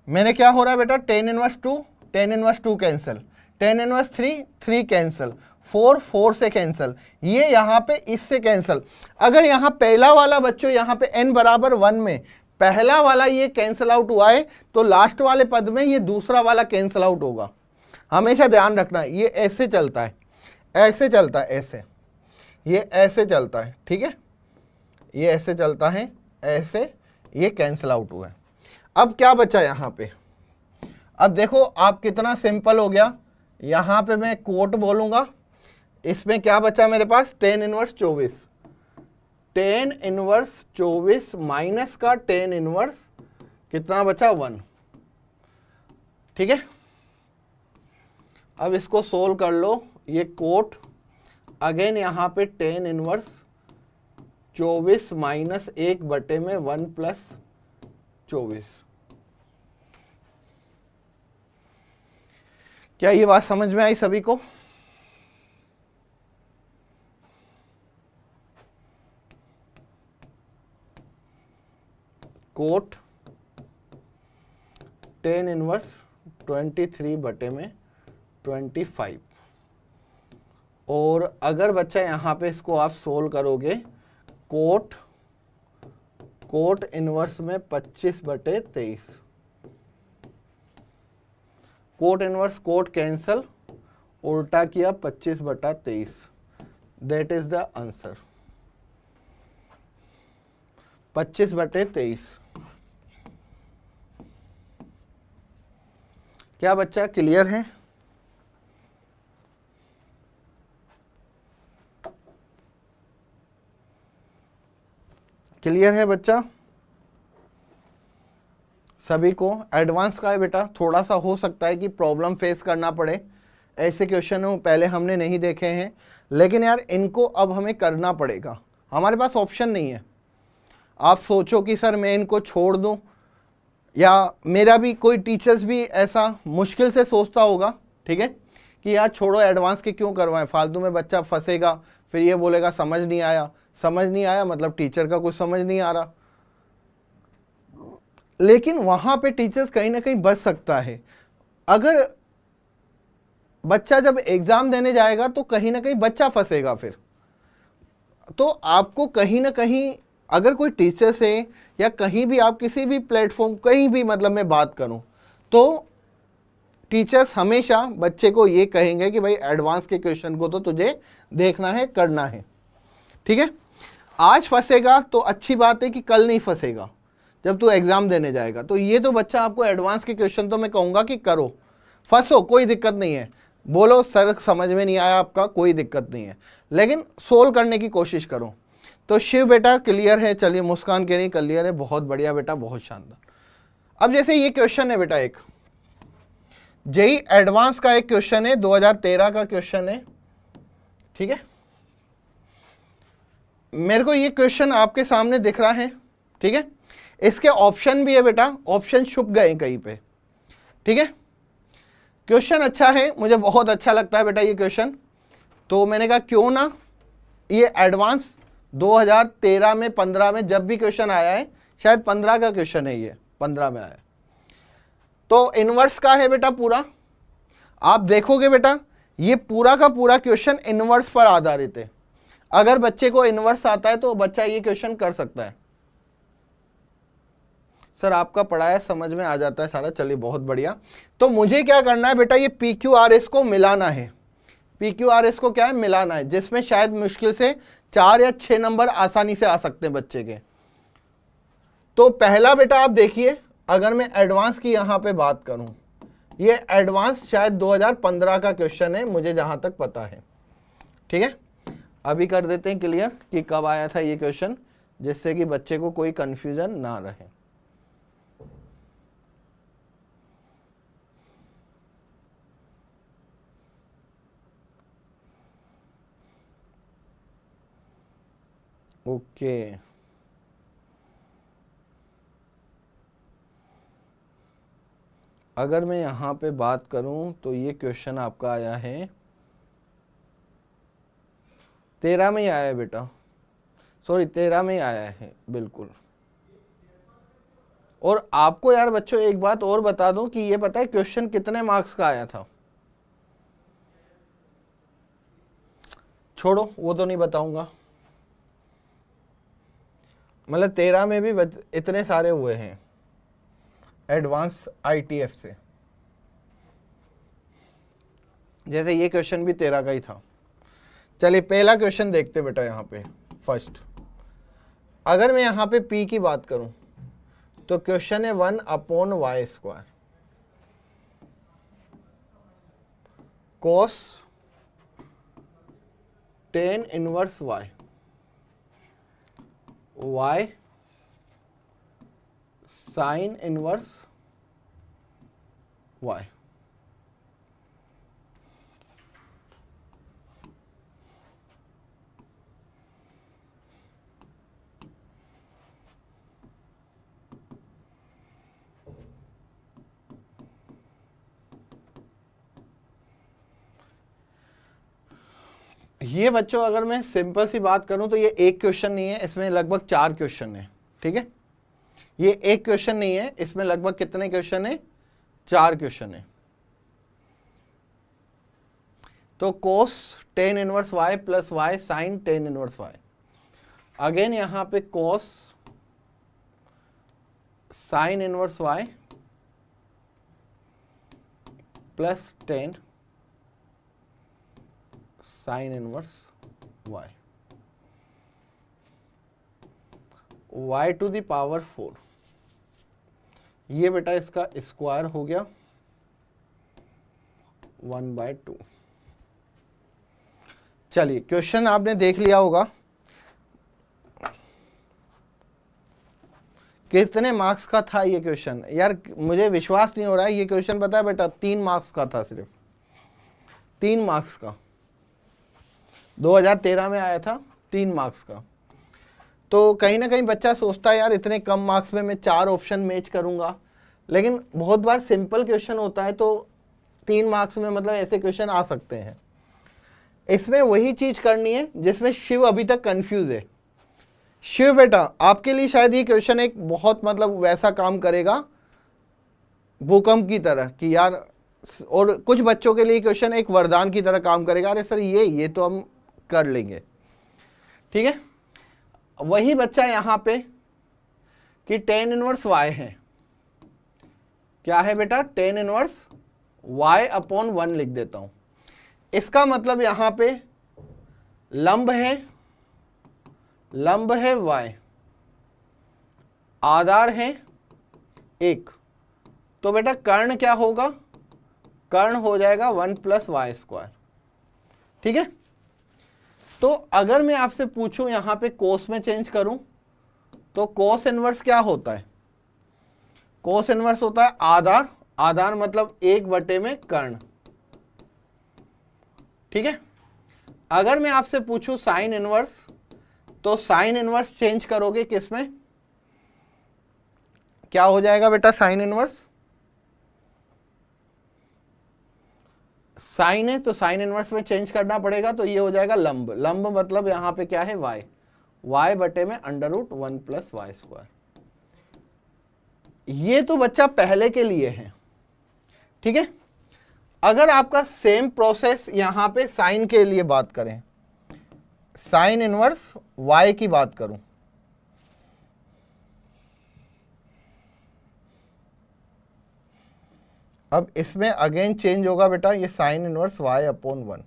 मैंने क्या हो रहा है बेटा, tan inverse 2, tan inverse 2 cancel, tan inverse 3, 3 cancel, 4, 4 से कैंसिल, ये यहाँ पे इससे कैंसिल। अगर यहाँ पहला वाला बच्चों यहाँ पे n बराबर 1 में पहला वाला ये कैंसिल आउट हुआ है, तो लास्ट वाले पद में ये दूसरा वाला कैंसिल आउट होगा। हमेशा ध्यान रखना, ये ऐसे चलता है, ऐसे चलता है, ऐसे, ये ऐसे चलता है, ठीक है, ये ऐसे चलता है, ऐसे, ये कैंसिल आउट हुआ है। अब क्या बचा यहाँ पे, अब देखो आप कितना सिंपल हो गया, यहाँ पे मैं कोट बोलूंगा, इसमें क्या बचा मेरे पास, tan inverse 24, tan inverse 24 minus का tan इनवर्स कितना बचा 1, ठीक है। अब इसको सोल्व कर लो, ये कोट अगेन यहाँ पे tan इनवर्स 24 माइनस 1 बटे में 1 + 24। क्या ये बात समझ में आई सभी को? कोट tan इनवर्स 23 बटे में 25, और अगर बच्चा यहाँ पे इसको आप सोल्व करोगे, कोट इनवर्स में 25 बटे 23, कोट इनवर्स कोट कैंसल, उल्टा किया 25 बटा 23, दैट इज द आंसर, 25 बटे 23। क्या बच्चा क्लियर है? क्लियर है बच्चा सभी को? एडवांस का है बेटा, थोड़ा सा हो सकता है कि प्रॉब्लम फेस करना पड़े, ऐसे क्वेश्चन पहले हमने नहीं देखे हैं, लेकिन यार इनको अब हमें करना पड़ेगा, हमारे पास ऑप्शन नहीं है। आप सोचो कि सर मैं इनको छोड़ दूं, या मेरा भी कोई टीचर्स भी ऐसा मुश्किल से सोचता होगा, ठीक है, कि यार छोड़ो एडवांस के क्यों करवाएं, फालतू में बच्चा फंसेगा, फिर ये बोलेगा समझ नहीं आया, समझ नहीं आया मतलब टीचर का कुछ समझ नहीं आ रहा। लेकिन वहां पे टीचर्स कहीं ना कहीं बच सकता है। अगर बच्चा जब एग्जाम देने जाएगा तो कहीं ना कहीं बच्चा फंसेगा फिर। तो आपको कहीं ना कहीं अगर कोई टीचर से या कहीं भी आप किसी भी प्लेटफॉर्म कहीं भी मतलब मैं बात करूं तो टीचर्स हमेशा बच्चे को ये कहेंगे कि भाई एडवांस के क्वेश्चन को तो तुझे देखना है, करना है, ठीक है। आज फंसेगा तो अच्छी बात है कि कल नहीं फंसेगा जब तू एग्जाम देने जाएगा। तो ये तो बच्चा आपको एडवांस के क्वेश्चन तो मैं कहूँगा कि करो, फंसो, कोई दिक्कत नहीं है, बोलो सर समझ में नहीं आया आपका, कोई दिक्कत नहीं है, लेकिन सोल्व करने की कोशिश करो। तो शिव बेटा क्लियर है, चलिए मुस्कान कह रही क्लियर है, बहुत बढ़िया बेटा, बहुत शानदार। अब जैसे ये क्वेश्चन है बेटा, एक जेई एडवांस का एक क्वेश्चन है, 2013 का क्वेश्चन है, ठीक है। मेरे को ये क्वेश्चन आपके सामने दिख रहा है, ठीक है। इसके ऑप्शन भी है बेटा, ऑप्शन छुप गए कहीं पे, ठीक है। क्वेश्चन अच्छा है, मुझे बहुत अच्छा लगता है बेटा ये क्वेश्चन। तो मैंने कहा क्यों ना ये एडवांस 2013 में 15 में जब भी क्वेश्चन आया है, शायद 15 का क्वेश्चन है, ये 15 में आया। तो इनवर्स का है बेटा पूरा, आप देखोगे बेटा ये पूरा का पूरा क्वेश्चन इनवर्स पर आधारित है। अगर बच्चे को इनवर्स आता है तो बच्चा ये क्वेश्चन कर सकता है। सर आपका पढ़ाया समझ में आ जाता है सारा, चलिए बहुत बढ़िया। तो मुझे क्या करना है बेटा, ये PQRS को मिलाना है। PQRS को क्या है, मिलाना है, जिसमें शायद मुश्किल से 4 या 6 नंबर आसानी से आ सकते हैं बच्चे के। तो पहला बेटा आप देखिए, अगर मैं एडवांस की यहां पे बात करूं, ये एडवांस शायद 2015 का क्वेश्चन है मुझे जहां तक पता है, ठीक है। अभी कर देते हैं क्लियर कि कब आया था ये क्वेश्चन, जिससे कि बच्चे को कोई कंफ्यूजन ना रहे। ओके अगर मैं यहां पे बात करूं तो ये क्वेश्चन आपका आया है 13 में ही आया है बेटा, सॉरी 13 में ही आया है बिल्कुल। और आपको यार बच्चों एक बात और बता दूं कि ये पता है क्वेश्चन कितने मार्क्स का आया था, छोड़ो वो तो नहीं बताऊंगा। मतलब 13 में भी इतने सारे हुए हैं एडवांस ITF से, जैसे ये क्वेश्चन भी 13 का ही था। चलिए पहला क्वेश्चन देखते बेटा, यहाँ पे फर्स्ट अगर मैं यहाँ पे P की बात करूं तो क्वेश्चन है 1/y² cos tan inverse y, y sign inverse y। ये बच्चों अगर मैं सिंपल सी बात करूं तो ये एक क्वेश्चन नहीं है, इसमें लगभग 4 क्वेश्चन है, ठीक है। ये एक क्वेश्चन नहीं है, इसमें लगभग कितने क्वेश्चन है, 4 क्वेश्चन है। तो cos tan inverse y plus y sine tan inverse y, again यहां पे cos sine inverse y plus tan sine inverse y, y to the power 4, ये बेटा इसका स्क्वायर हो गया 1/2। चलिए क्वेश्चन आपने देख लिया होगा, कितने मार्क्स का था ये क्वेश्चन। यार मुझे विश्वास नहीं हो रहा है, ये क्वेश्चन पता है बेटा 3 मार्क्स का था, सिर्फ 3 मार्क्स का, 2013 में आया था, 3 मार्क्स का। तो कहीं ना कहीं बच्चा सोचता है यार इतने कम मार्क्स में मैं 4 ऑप्शन मैच करूंगा, लेकिन बहुत बार सिंपल क्वेश्चन होता है तो 3 मार्क्स में मतलब ऐसे क्वेश्चन आ सकते हैं। इसमें वही चीज करनी है जिसमें शिव अभी तक कंफ्यूज है, शिव बेटा, आपके लिए शायद ये क्वेश्चन एक बहुत मतलब वैसा काम करेगा भूकंप की तरह कि यार, और कुछ बच्चों के लिए क्वेश्चन एक वरदान की तरह काम करेगा, अरे सर ये तो हम कर लेंगे। ठीक है, वही बच्चा यहां पे कि tan इनवर्स y है, क्या है बेटा, tan इनवर्स y अपॉन 1 लिख देता हूं। इसका मतलब यहां पे लंब है y, आधार है 1, तो बेटा कर्ण क्या होगा, कर्ण हो जाएगा 1 प्लस वाई स्क्वायर। ठीक है, तो अगर मैं आपसे पूछूं यहां पे कोस में चेंज करूं तो कोस इनवर्स क्या होता है, कोस इनवर्स होता है आधार, आधार मतलब 1 में कर्ण। ठीक है, अगर मैं आपसे पूछूं साइन इनवर्स तो साइन इनवर्स चेंज करोगे किस में, क्या हो जाएगा बेटा साइन इनवर्स, साइन है तो साइन इनवर्स में चेंज करना पड़ेगा, तो ये हो जाएगा लंब, लंब मतलब यहां पे क्या है y, y बटे में under root 1 plus y square. ये तो बच्चा पहले के लिए है। ठीक है, अगर आपका सेम प्रोसेस यहां पे साइन के लिए बात करें, साइन इनवर्स y की बात करूं, अब इसमें अगेन चेंज होगा बेटा ये साइन इनवर्स y अपॉन 1।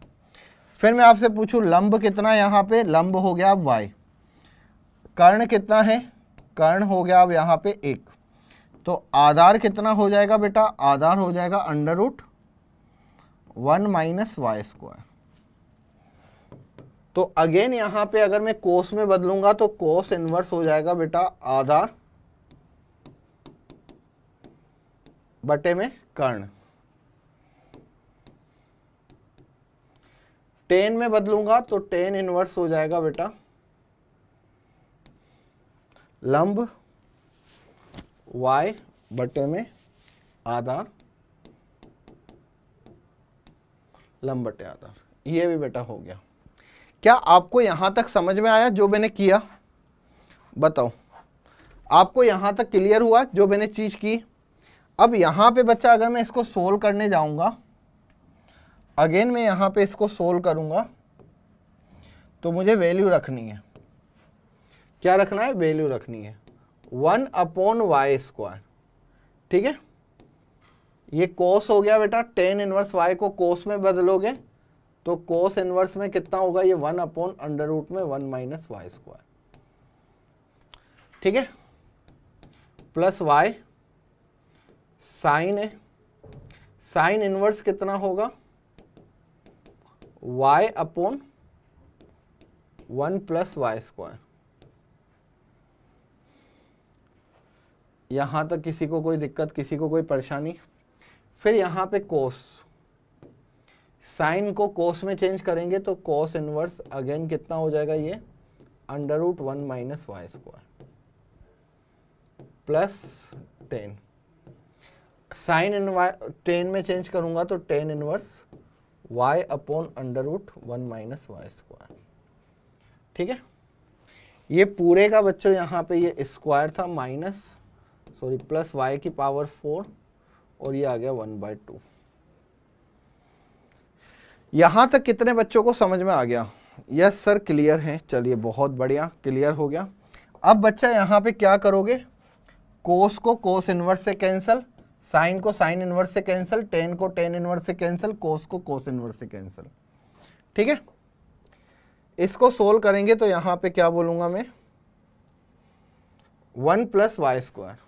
फिर मैं आपसे पूछूं लंब कितना, यहां पे लंब हो गया अब y, कर्ण कितना है, कर्ण हो गया अब यहां पे 1, तो आधार कितना हो जाएगा बेटा, आधार हो जाएगा under root 1 minus y square. तो अगेन यहां पे अगर मैं कोस में बदलूंगा तो कोस इनवर्स हो जाएगा बेटा आधार बटे में कर्ण, टेन में बदलूंगा तो टेन इनवर्स हो जाएगा बेटा लंब y बटे में आधार, लंब बटे आधार, ये भी बेटा हो गया। क्या आपको यहां तक समझ में आया जो मैंने किया, बताओ आपको यहां तक क्लियर हुआ जो मैंने चीज की। अब यहां पे बच्चा अगर मैं इसको सोल्व करने जाऊंगा, अगेन मैं यहां पे इसको सोल्व करूंगा तो मुझे वैल्यू रखनी है, क्या रखना है, वैल्यू रखनी है 1 अपॉन वाई स्क्वायर। ठीक है, ये कोस हो गया बेटा, टेन इनवर्स y को कोस में बदलोगे तो कोस इनवर्स में कितना होगा, ये 1 अपॉन अंडर रूट में 1 माइनस वाई स्क्वायर। ठीक है, प्लस y साइन है, साइन इनवर्स कितना होगा y upon 1 plus y square. यहां तक किसी को कोई दिक्कत, किसी को कोई परेशानी। फिर यहां पे कोस, साइन को कोस में चेंज करेंगे तो कोस इनवर्स अगेन कितना हो जाएगा, ये under root 1 minus y square plus 10, sine tan में चेंज करूंगा तो tan inverse y upon under root 1 minus y square. ठीक है, ये पूरे का बच्चों यहाँ पे ये स्क्वायर था माइनस प्लस y की पावर 4 और ये आ गया 1/2। यहां तक कितने बच्चों को समझ में आ गया, यस सर क्लियर है, चलिए बहुत बढ़िया क्लियर हो गया। अब बच्चा यहाँ पे क्या करोगे, कोस को कोस इनवर्स से कैंसिल, साइन को साइन इनवर्स से कैंसिल, टेन को टेन इनवर्स से कैंसिल, कोस को कोस इनवर्स से कैंसिल। ठीक है, इसको सोल्व करेंगे तो यहां पे क्या बोलूंगा मैं, 1 प्लस वाई स्क्वायर।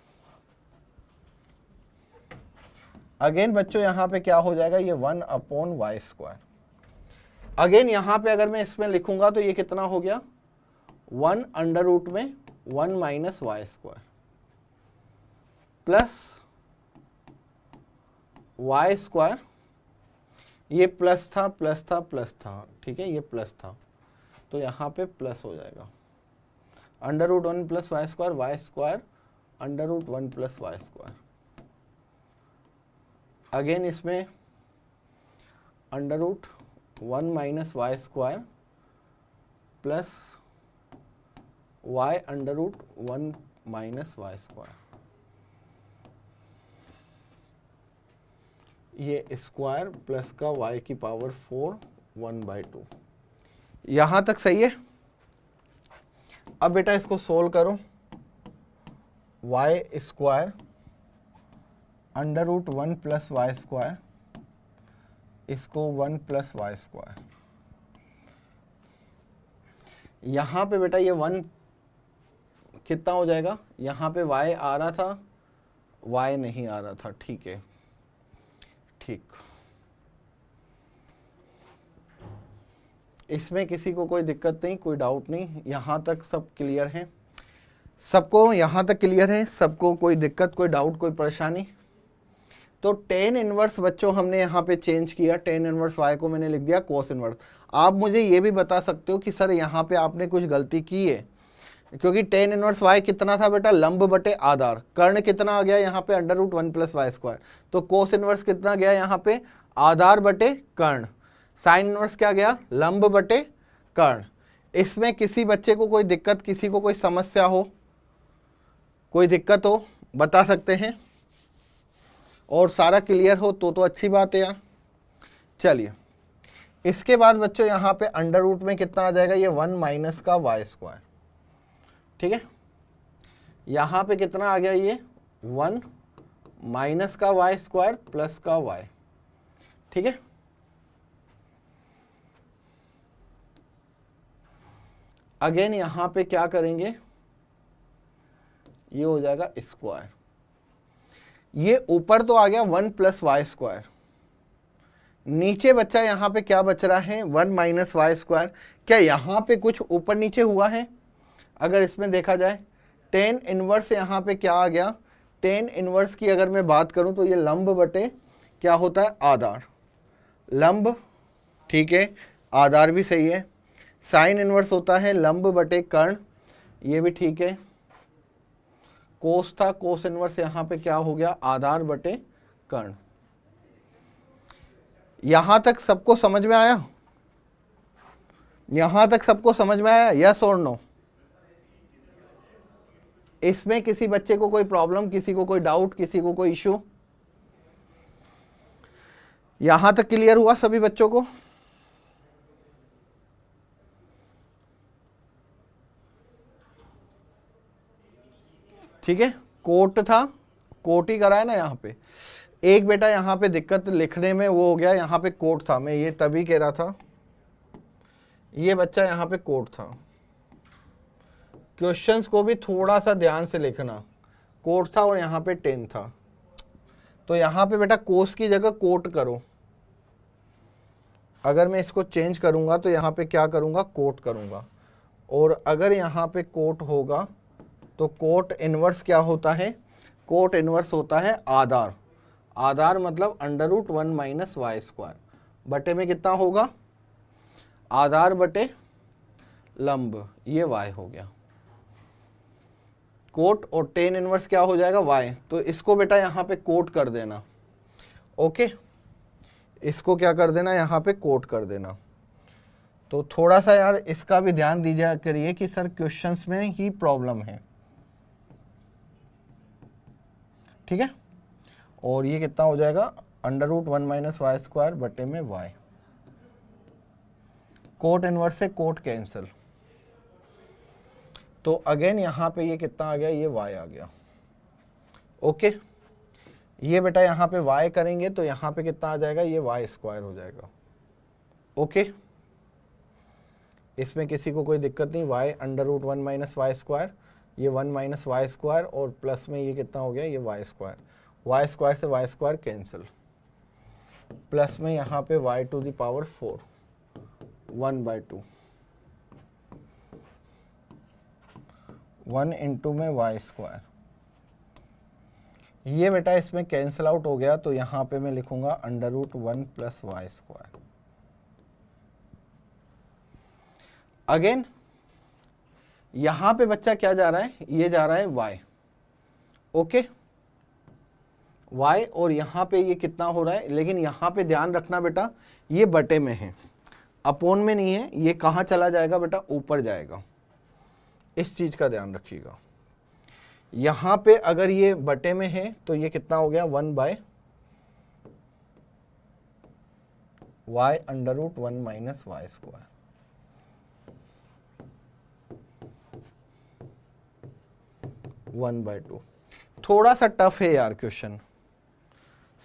अगेन बच्चों यहां पे क्या हो जाएगा, ये 1 अपॉन वाई स्क्वायर। अगेन यहां पे अगर मैं इसमें लिखूंगा तो ये कितना हो गया, 1 अंडर रूट में 1 minus y square plus y square, ये प्लस था प्लस था प्लस था, ठीक है ये प्लस था तो यहाँ पे प्लस हो जाएगा under root 1 plus y square under root 1 plus y square. Again इसमें under root 1 minus y square plus y under root 1 minus y square, ये स्क्वायर प्लस का y की पावर 4 1/2। यहां तक सही है। अब बेटा इसको सोल्व करो, y square under root 1 plus y square, इसको 1 प्लस वाई स्क्वायर। यहां पे बेटा ये 1 कितना हो जाएगा, यहां पे y आ रहा था, y नहीं आ रहा था, ठीक है, ठीक। इसमें किसी को कोई दिक्कत नहीं, कोई डाउट नहीं, यहां तक सब क्लियर है, सबको यहां तक क्लियर है, सबको कोई दिक्कत, कोई डाउट, कोई परेशानी? तो टेन इनवर्स बच्चों हमने यहाँ पे चेंज किया, टेन इनवर्स y को मैंने लिख दिया कोस इनवर्स। आप मुझे ये भी बता सकते हो कि सर यहाँ पे आपने कुछ गलती की है, क्योंकि टेन इनवर्स y कितना था बेटा, लंब बटे आधार, कर्ण कितना आ गया यहाँ पे under root 1 plus y square, तो कोस इनवर्स कितना गया यहाँ पे, आधार बटे कर्ण। साइन इनवर्स क्या गया, लंब बटे कर्ण। इसमें किसी बच्चे को कोई दिक्कत, किसी को कोई समस्या हो, कोई दिक्कत हो बता सकते हैं, और सारा क्लियर हो तो अच्छी बात है यार। चलिए इसके बाद बच्चों यहाँ पे अंडर रूट में कितना आ जाएगा, ये 1 माइनस का वाई स्क्वायर, ठीक है। यहाँ पे कितना आ गया, ये 1 माइनस का वाई स्क्वायर प्लस का वाई, ठीक है। अगेन यहाँ पे क्या करेंगे, ये हो जाएगा स्क्वायर, ये ऊपर तो आ गया 1 प्लस वाई स्क्वायर, नीचे बच्चा यहाँ पे क्या बच रहा है, 1 माइनस वाई स्क्वायर। क्या यहाँ पे कुछ ऊपर नीचे हुआ है? अगर इसमें देखा जाए टेन इनवर्स यहाँ पे क्या आ गया, टेन इनवर्स की अगर मैं बात करूँ तो ये लंब बटे क्या होता है, आधार, लंब, ठीक है, आधार भी सही है। साइन इनवर्स होता है लंब बटे कर्ण, ये भी ठीक है। कोस था, कोस इनवर्स यहाँ पे क्या हो गया, आधार बटे कर्ण। यहां तक सबको समझ में आया? यहां तक सबको समझ में आया, यस और नो? इसमें किसी बच्चे को कोई प्रॉब्लम, किसी को कोई डाउट, किसी को कोई इश्यू? यहां तक क्लियर हुआ सभी बच्चों को? ठीक है, कोट था, कोट ही कराया ना यहाँ पे। एक बेटा यहाँ पे दिक्कत लिखने में वो हो गया, यहाँ पे कोट था, मैं ये तभी कह रहा था, ये बच्चा यहाँ पे कोट था। क्वेश्चंस को भी थोड़ा सा ध्यान से लिखना, कोट था और यहाँ पे 10 था, तो यहाँ पे बेटा कोस की जगह कोट करो। अगर मैं इसको चेंज करूँगा तो यहाँ पे क्या करूँगा, कोट करूँगा, और अगर यहाँ पे कोट होगा तो कोट इनवर्स क्या होता है, कोट इनवर्स होता है आधार, आधार मतलब under root 1 minus y square, बटे में कितना होगा, आधार बटे लंब, ये y हो गया। कोट और टेन इनवर्स क्या हो जाएगा, y, तो इसको बेटा यहाँ पे कोट कर देना, ओके, इसको क्या कर देना, यहाँ पे कोट कर देना। तो थोड़ा सा यार इसका भी ध्यान दीजिए करिए कि सर क्वेश्चंस में ही प्रॉब्लम है, ठीक है। और ये कितना हो जाएगा, under root 1 minus y square बटे में y, कोट इनवर्स से कोट कैंसिल, तो अगेन यहाँ पे ये कितना आ गया, ये y आ गया, ओके। ये बेटा यहाँ पे y करेंगे तो यहाँ पे कितना आ जाएगा, ये y स्क्वायर हो जाएगा, ओके। इसमें किसी को कोई दिक्कत नहीं, y under root 1 minus y square, ये 1 माइनस वाई स्क्वायर, और प्लस में ये कितना हो गया, ये y स्क्वायर, y स्क्वायर से y स्क्वायर कैंसिल, प्लस में यहाँ पे y to the power 4 1/2, 1 into में y स्क्वायर, ये बेटा इसमें कैंसिल आउट हो गया, तो यहाँ पे मैं लिखूंगा under root 1 plus y square. Again यहां पे बच्चा क्या जा रहा है, ये जा रहा है y, ओके, y, और यहां पे ये कितना हो रहा है, लेकिन यहां पे ध्यान रखना बेटा ये बटे में है, अपोन में नहीं है, ये कहां चला जाएगा बेटा, ऊपर जाएगा, इस चीज का ध्यान रखिएगा। यहां पे अगर ये बटे में है तो ये कितना हो गया 1/y √1 - y²। One by two. थोड़ा सा टफ है यार क्वेश्चन।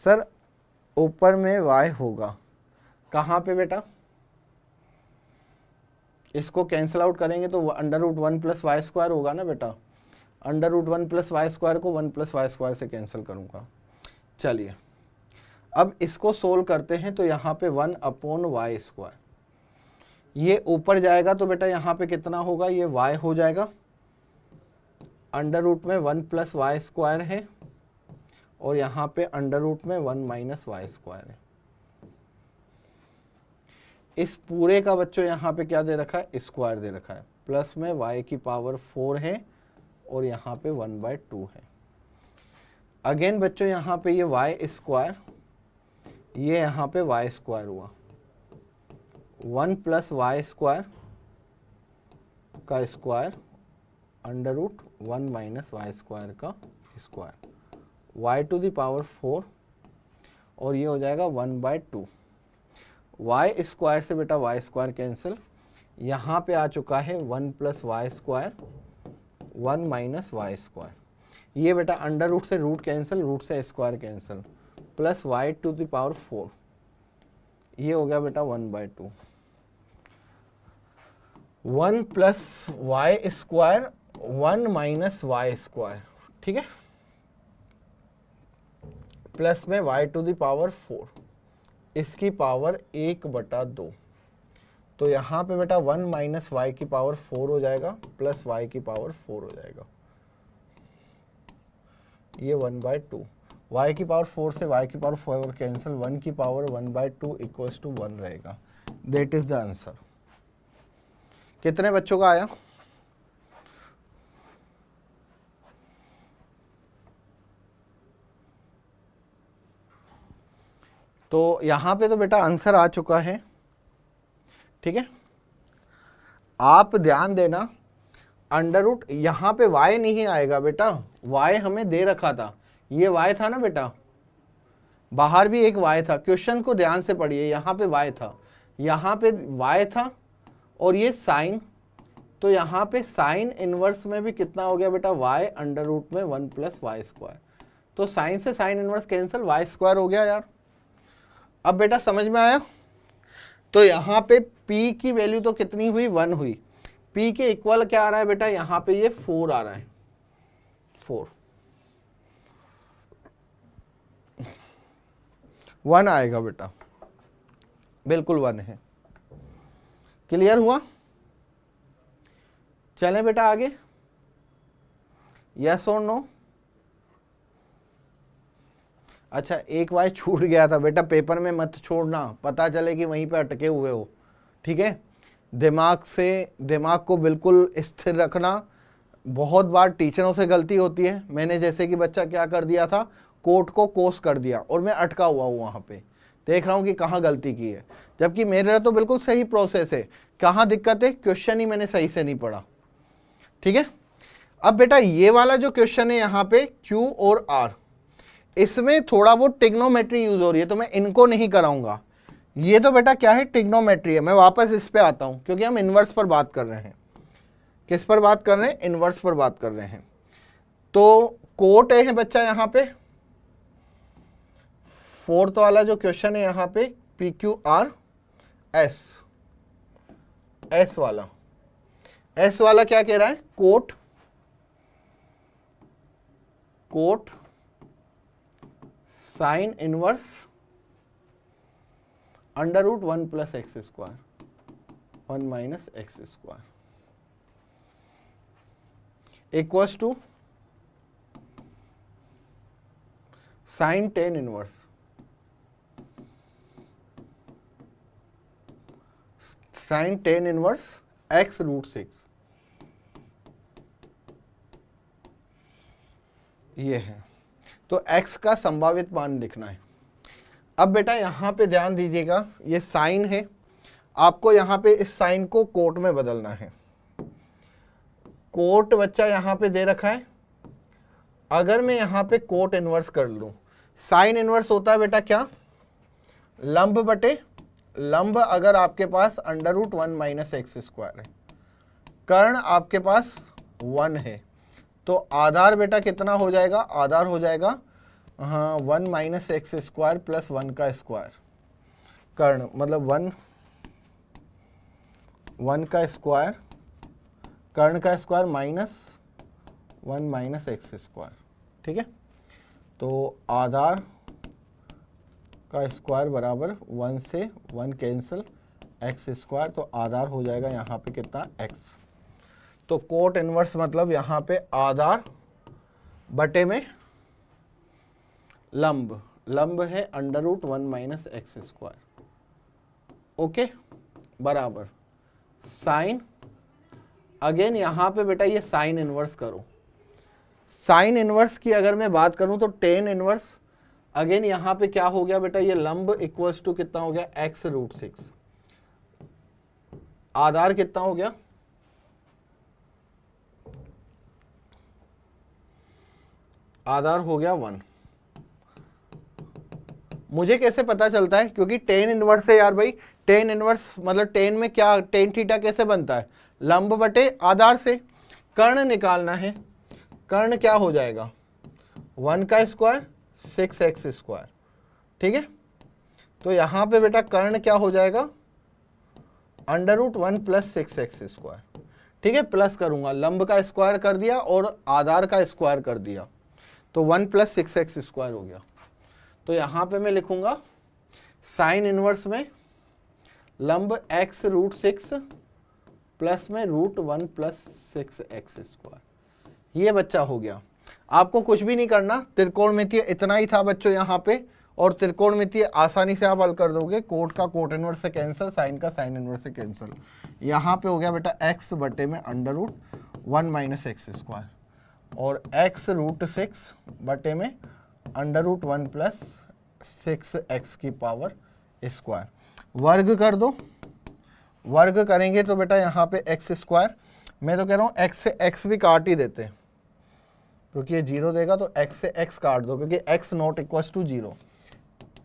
सर ऊपर में y होगा कहाँ पे बेटा? इसको कैंसिल आउट करेंगे तो √1 + y² होगा ना बेटा। √1 + y² को 1 + y² से कैंसिल करूंगा। चलिए अब इसको सोल्व करते हैं तो यहाँ पे 1/y²। ये ऊपर जाएगा तो बेटा यहाँ पे कितना होगा, ये y हो जाएगा। अंडर रूट में 1 + y² है और यहाँ पे अंडर रूट में 1 - y² है। इस पूरे का बच्चों यहाँ पे क्या दे रखा है, स्क्वायर दे रखा है। प्लस में y⁴ है और यहाँ पे 1/2 है। अगेन बच्चों यहाँ पे ये y², ये यहाँ पे y² हुआ। 1 + y² का स्क्वायर अंडर रूट 1 - y² का स्क्वायर, y⁴ और ये हो जाएगा 1/2। y² से बेटा y² कैंसिल, यहाँ पे आ चुका है 1 + y², 1 - y²। ये बेटा अंडर रूट से रूट कैंसिल, रूट से स्क्वायर कैंसिल, प्लस y⁴, ये हो गया बेटा 1/2। 1 + y², 1 - y², ठीक है, प्लस में y⁴, इसकी पावर 1/2। तो यहाँ पे बेटा 1 - y⁴ हो जाएगा प्लस y⁴ हो जाएगा, ये 1/2। y⁴ से y⁴ कैंसिल, 1 की पावर 1/2 = 1 रहेगा। That is the answer. कितने बच्चों का आया? तो यहां पे तो बेटा आंसर आ चुका है, ठीक है। आप ध्यान देना, अंडर रूट यहां पे y नहीं आएगा बेटा, y हमें दे रखा था, ये y था ना बेटा, बाहर भी एक y था। क्वेश्चन को ध्यान से पढ़िए, यहां पे y था, यहां पे y था और ये साइन, तो यहाँ पे साइन इनवर्स में भी कितना हो गया बेटा, y अंडर रूट में 1 + y²। तो साइन से साइन इनवर्स कैंसिल, y² हो गया यार। अब बेटा समझ में आया? तो यहाँ पे p की वैल्यू तो कितनी हुई, 1 हुई। p के इक्वल क्या आ रहा है बेटा, यहाँ पे ये 4 आ रहा है, 4 1 आएगा बेटा, बिल्कुल 1 है। क्लियर हुआ? चलें बेटा आगे, यस और नो? अच्छा एक y छूट गया था बेटा, पेपर में मत छोड़ना, पता चले कि वहीं पे अटके हुए हो, ठीक है। दिमाग को बिल्कुल स्थिर रखना। बहुत बार टीचरों से गलती होती है, मैंने जैसे कि बच्चा क्या कर दिया था, कोट को कोस कर दिया और मैं अटका हुआ हूँ वहाँ पे, देख रहा हूँ कि कहाँ गलती की है, जबकि मेरा तो बिल्कुल सही प्रोसेस है। कहाँ दिक्कत है, क्वेश्चन ही मैंने सही से नहीं पढ़ा, ठीक है। अब बेटा ये वाला जो क्वेश्चन है यहाँ पे Q और R, इसमें थोड़ा बहुत टिग्नोमेट्री यूज हो रही है, तो मैं इनको नहीं कराऊंगा। ये तो बेटा क्या है, टिग्नोमेट्री है। मैं वापस इस पे आता हूं क्योंकि हम इनवर्स पर बात कर रहे हैं। किस पर बात कर रहे हैं, इनवर्स पर बात कर रहे हैं। तो कोट है बच्चा यहाँ पे, फोर्थ वाला जो क्वेश्चन है यहाँ पे PQR S, S वाला क्या कह रहा है, cot sine inverse under root 1 + x², 1 - x² equals to sine tan inverse, sine tan inverse x√6, ये है। तो x का संभावित मान लिखना है। अब बेटा यहां पे ध्यान दीजिएगा, ये साइन है, आपको यहां पे इस साइन को कोट में बदलना है। कोट बच्चा यहाँ पे दे रखा है, अगर मैं यहाँ पे कोट इनवर्स कर लूं, साइन इनवर्स होता है बेटा क्या, लंब बटे लंब, अगर आपके पास √1 - x² है, कर्ण आपके पास 1 है, तो आधार बेटा कितना हो जाएगा, आधार हो जाएगा 1 - x² + 1 का स्क्वायर, कर्ण मतलब 1 का स्क्वायर, कर्ण का स्क्वायर -1 - x², ठीक है। तो आधार का स्क्वायर बराबर 1 से 1 कैंसिल x², तो आधार हो जाएगा यहाँ पे कितना, x। तो कोट इनवर्स मतलब यहाँ पे आधार बटे में लंब, लंब है √1 - x², ओके, बराबर साइन, अगेन यहाँ पे बेटा ये साइन इनवर्स करो, साइन इनवर्स की अगर मैं बात करूं तो टेन इनवर्स, अगेन यहाँ पे क्या हो गया बेटा, ये लंब इक्वल्स टू कितना हो गया, x√6, आधार कितना हो गया, आधार हो गया 1। मुझे कैसे पता चलता है, क्योंकि टेन इनवर्स है यार भाई, टेन इनवर्स मतलब टेन में क्या, टेन थीटा कैसे बनता है, लंब बटे आधार से, कर्ण निकालना है, कर्ण क्या हो जाएगा 1 का स्क्वायर 6x², ठीक है। तो यहाँ पे बेटा कर्ण क्या हो जाएगा √1 + 6x², ठीक है, प्लस करूंगा, लंब का स्क्वायर कर दिया और आधार का स्क्वायर कर दिया, तो 1 + 6x² हो गया। तो यहाँ पे मैं लिखूंगा साइन इनवर्स में लंब x√6 प्लस में √1 + 6x², ये बच्चा हो गया। आपको कुछ भी नहीं करना, त्रिकोणमितीय इतना ही था बच्चों यहाँ पे, और त्रिकोणमितीय आसानी से आप हल कर दोगे, कोट का कोट इनवर्स से कैंसिल, साइन का साइन इनवर्स से कैंसिल, यहाँ पे हो गया बेटा x बटे में √1 - x², और x√6 बटे में √1 + 6x², वर्ग कर दो, वर्ग करेंगे तो बेटा यहाँ पे x², मैं तो कह रहा हूँ x से x भी काट ही देते हैं, क्योंकि ये 0 देगा, तो x से x काट दो, क्योंकि x ≠ = 0,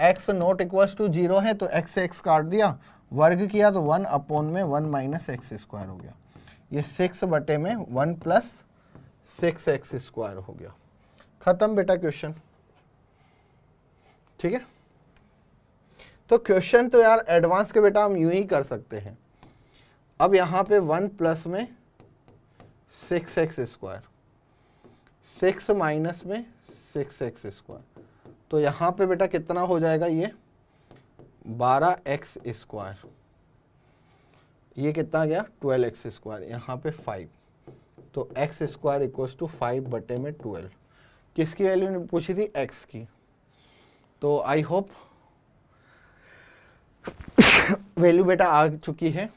x ≠ 0 है, तो x से x काट दिया, वर्ग किया तो 1/1 - x² हो गया, ये 6 बटे में 1 + 6x² हो गया, खत्म बेटा क्वेश्चन, ठीक है। तो क्वेश्चन तो यार एडवांस के बेटा हम यूं ही कर सकते हैं। अब यहाँ पे 1 प्लस में 6x², 6 माइनस में 6x², तो यहाँ पे बेटा कितना हो जाएगा, ये 12x², ये कितना गया 12x², यहाँ पे 5, तो x² = 5 बटे में 12, किसकी वैल्यू पूछी थी, x की। तो आई होप वैल्यू बेटा आ चुकी है,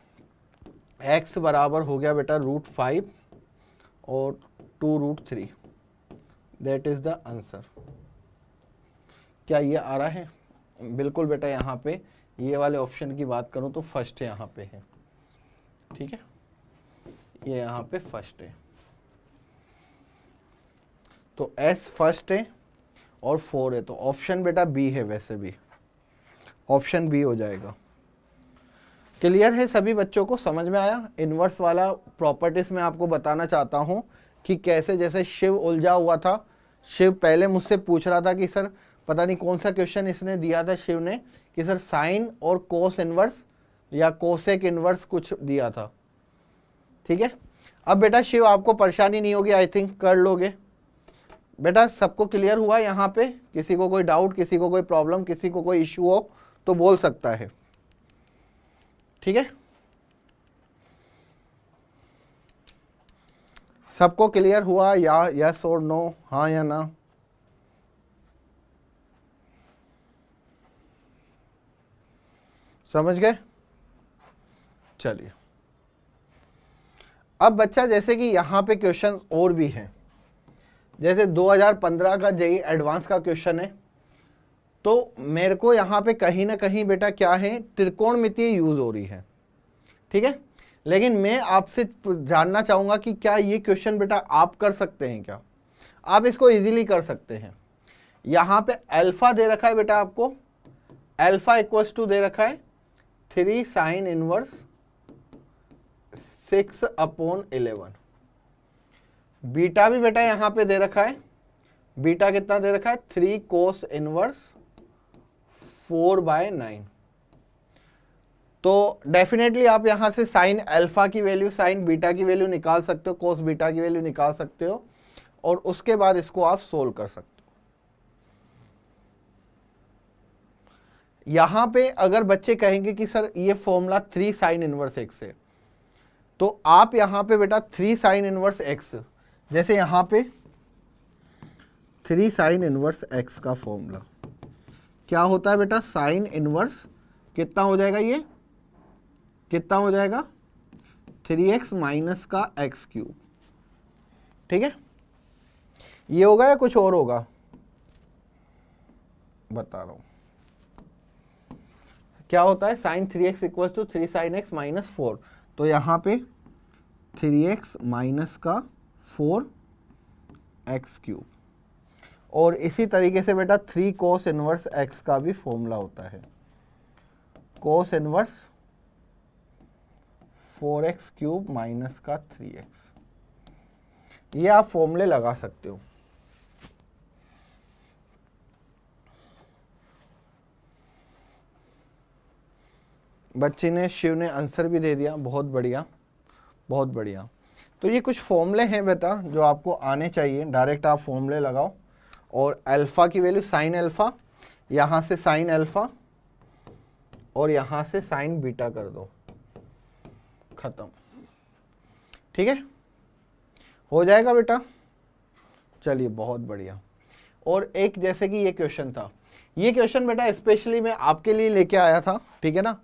x बराबर हो गया बेटा √5 और 2√3, दैट इज द आंसर। क्या ये आ रहा है, बिल्कुल बेटा, यहाँ पे ये वाले ऑप्शन की बात करूँ तो फर्स्ट यहाँ पे है, ठीक है, ये यहाँ पे फर्स्ट है, तो S फर्स्ट है और 4 है, तो ऑप्शन बेटा बी है, वैसे भी ऑप्शन बी हो जाएगा। क्लियर है सभी बच्चों को, समझ में आया। इन्वर्स वाला प्रॉपर्टीज में आपको बताना चाहता हूं कि कैसे, जैसे शिव उलझा हुआ था, शिव पहले मुझसे पूछ रहा था कि सर पता नहीं कौन सा क्वेश्चन इसने दिया था शिव ने, कि सर साइन और कोस इनवर्स या कोसेक इनवर्स कुछ दिया था, ठीक है। अब बेटा शिव आपको परेशानी नहीं होगी, आई थिंक कर लोगे बेटा। सबको क्लियर हुआ यहाँ पे, किसी को कोई डाउट, किसी को कोई प्रॉब्लम, किसी को कोई इश्यू हो तो बोल सकता है, ठीक है। सबको क्लियर हुआ, या यस और नो, हाँ या ना। समझ गए, चलिए। अब बच्चा जैसे कि यहाँ पे क्वेश्चन और भी हैं, जैसे 2015 का जेईई एडवांस का क्वेश्चन है, तो मेरे को यहाँ पे कहीं ना कहीं बेटा क्या है, त्रिकोणमितीय यूज हो रही है, ठीक है। लेकिन मैं आपसे जानना चाहूँगा कि क्या ये क्वेश्चन बेटा आप कर सकते हैं क्या? आप इसको इजीली कर सकते हैं। यहाँ पे अल्फा दे रखा है बेटा आपको, अल्फा इक्वल्स टू दे रखा है 3 साइन इनवर्स 6/11। बीटा भी बेटा यहाँ पे दे रखा है, बीटा कितना दे रखा है 3 कोस इनवर्स 4/9। तो डेफिनेटली आप यहां से साइन अल्फा की वैल्यू, साइन बीटा की वैल्यू निकाल सकते हो, कोस बीटा की वैल्यू निकाल सकते हो और उसके बाद इसको आप सोल्व कर सकते हो। यहां पे अगर बच्चे कहेंगे कि सर ये फॉर्मूला 3 साइन इनवर्स एक्स है, तो आप यहां पे बेटा 3 साइन इनवर्स एक्स, जैसे यहां पे 3 साइन इनवर्स एक्स का फॉर्मूला क्या होता है बेटा, साइन इनवर्स कितना हो जाएगा, ये कितना हो जाएगा 3x माइनस का एक्स क्यूब। ठीक है, ये होगा या कुछ और होगा बता रहा हूं। क्या होता है sine 3x equal to 3 sine x minus 4, तो यहां पे 3x माइनस का 4x क्यूब। और इसी तरीके से बेटा 3 कोस इनवर्स x का भी फॉर्मूला होता है, cos inverse 4x cube minus का 3x। ये आप फॉर्मूले लगा सकते हो। बच्ची ने, शिव ने आंसर भी दे दिया, बहुत बढ़िया बहुत बढ़िया। तो ये कुछ फॉर्मूले हैं बेटा जो आपको आने चाहिए, डायरेक्ट आप फॉर्मूले लगाओ और अल्फा की वैल्यू साइन अल्फा, यहाँ से साइन अल्फा और यहाँ से साइन बीटा कर दो, खत्म। ठीक है, हो जाएगा बेटा, चलिए बहुत बढ़िया। और एक जैसे कि ये क्वेश्चन था, ये क्वेश्चन बेटा स्पेशली मैं आपके लिए लेके आया था, ठीक है ना,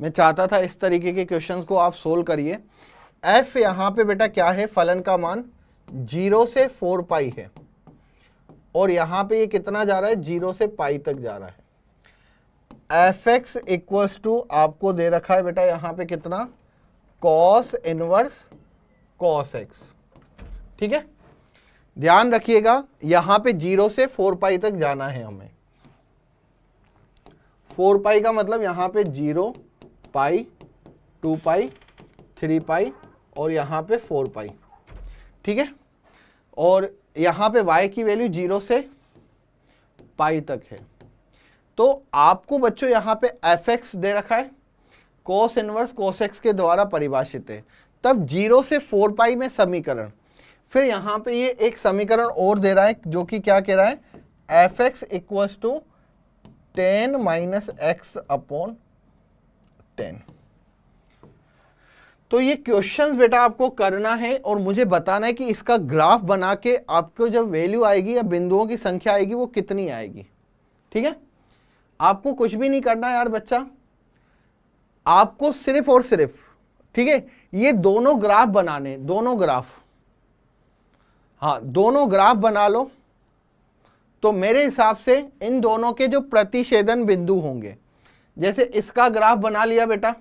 मैं चाहता था इस तरीके के क्वेश्चंस को आप सोल्व करिए। f यहाँ पे बेटा क्या है, फलन का मान 0 से 4 पाई है और यहाँ पे ये कितना जा रहा है, 0 से पाई तक जा रहा है। fx इक्वल्स टू आपको दे रखा है बेटा यहाँ पे कितना, cos इनवर्स cos x। ठीक है, ध्यान रखिएगा यहाँ पे 0 से 4 पाई तक जाना है हमें। 4 पाई का मतलब यहाँ पे 0 पाई 2 पाई 3 पाई और यहाँ पे 4 पाई। ठीक है, और यहाँ पे y की वैल्यू 0 से पाई तक है। तो आपको बच्चों यहाँ पे fx दे रखा है, cos इनवर्स cos x के द्वारा परिभाषित है, तब 0 से 4 पाई में समीकरण, फिर यहाँ पे ये एक समीकरण और दे रहा है जो कि क्या कह रहा है, fx equals to 10 minus x upon 10। तो ये क्वेश्चंस बेटा आपको करना है और मुझे बताना है कि इसका ग्राफ बना के आपको जब वैल्यू आएगी या बिंदुओं की संख्या आएगी वो कितनी आएगी। ठीक है, आपको कुछ भी नहीं करना यार बच्चा, आपको सिर्फ और सिर्फ, ठीक है, ये दोनों ग्राफ बनाने, दोनों ग्राफ, हाँ दोनों ग्राफ बना लो। तो मेरे हिसाब से इन दोनों के जो प्रतिच्छेदन बिंदु होंगे, जैसे इसका ग्राफ बना लिया बेटा,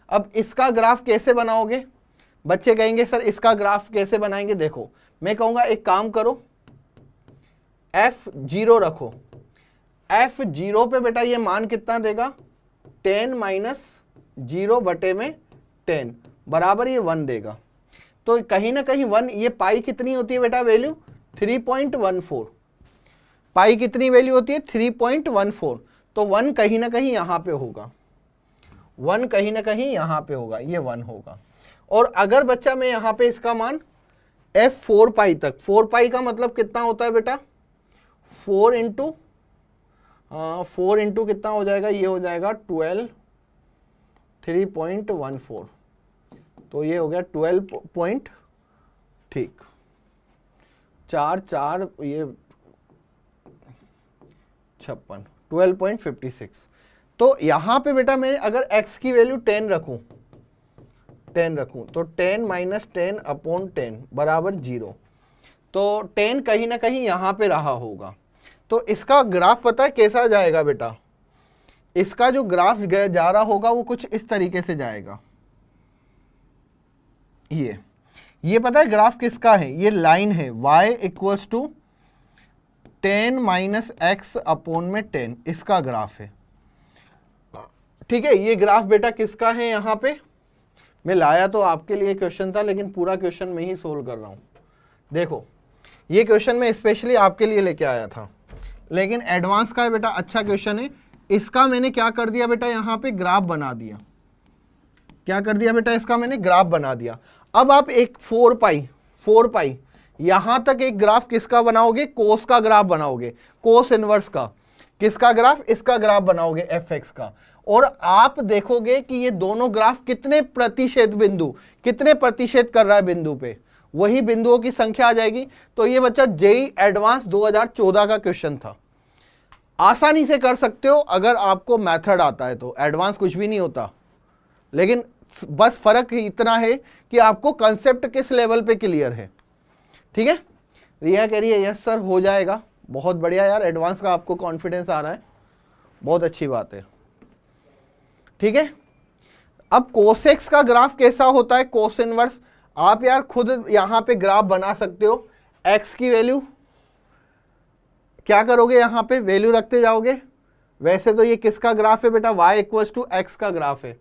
अब इसका ग्राफ कैसे बनाओगे, बच्चे कहेंगे सर इसका ग्राफ कैसे बनाएंगे। देखो मैं कहूंगा एक काम करो, f0 रखो, f0 पे बेटा ये मान कितना देगा, 10 माइनस 0 बटे में 10 बराबर ये 1 देगा। तो कहीं ना कहीं 1, ये पाई कितनी होती है बेटा वैल्यू, 3.14, पाई कितनी वैल्यू होती है 3.14, तो 1 कहीं ना कहीं यहाँ पे होगा, 1 कहीं ना कहीं यहाँ पे होगा, ये 1 होगा। और अगर बच्चा मैं यहाँ पे इसका मान f4 पाई तक, 4 पाई का मतलब कितना होता है बेटा, 4 इंटू कितना हो जाएगा, ये हो जाएगा 12, 3.14, तो ये हो गया 12 ठीक 4 ये 56, 12.56। तो यहां पे बेटा मैं अगर x की वैल्यू 10 रखूं तो 10 माइनस 10 अपॉन 10 बराबर 0, तो 10 कहीं ना कहीं यहां पे रहा होगा। तो इसका ग्राफ पता है कैसा जाएगा बेटा, इसका जो ग्राफ जा रहा होगा वो कुछ इस तरीके से जाएगा, ये पता है ग्राफ किसका है, ये लाइन है y equals to 10 minus x upon में 10, इसका ग्राफ है। ठीक है, ये ग्राफ बेटा किसका है, यहाँ पे मैं लाया तो आपके लिए क्वेश्चन था, लेकिन पूरा क्वेश्चन मैं ही सोल्व कर रहा हूँ। देखो ये क्वेश्चन मैं स्पेशली आपके लिए लेके आया था, लेकिन एडवांस का है बेटा, अच्छा क्वेश्चन है। इसका मैंने क्या कर दिया बेटा, यहाँ पे ग्राफ बना दिया। क्या कर दिया बेटा, इसका मैंने ग्राफ बना दिया। अब आप एक 4 पाई यहां तक एक ग्राफ किसका बनाओगे, कोस का ग्राफ बनाओगे, कोस इनवर्स का। किसका ग्राफ, इसका ग्राफ बनाओगे एफ एक्स का। और आप देखोगे कि ये दोनों ग्राफ कितने प्रतिशत बिंदु, कितने प्रतिशत कर रहा है बिंदु पे, वही बिंदुओं की संख्या आ जाएगी। तो ये बच्चा जेई एडवांस 2014 का क्वेश्चन था, आसानी से कर सकते हो अगर आपको मेथड आता है तो। एडवांस कुछ भी नहीं होता, लेकिन बस फर्क इतना है कि आपको कंसेप्ट किस लेवल पे क्लियर है। ठीक है, रिया कह रही है यस सर हो जाएगा, बहुत बढ़िया यार, एडवांस का आपको कॉन्फिडेंस आ रहा है, बहुत अच्छी बात है। ठीक है, अब कोसेक्स का ग्राफ कैसा होता है, कोस इनवर्स, आप यार खुद यहां पे ग्राफ बना सकते हो। एक्स की वैल्यू क्या करोगे, यहां पे वैल्यू रखते जाओगे। वैसे तो ये किसका ग्राफ है बेटा, y इक्वल्स टू एक्स का ग्राफ है,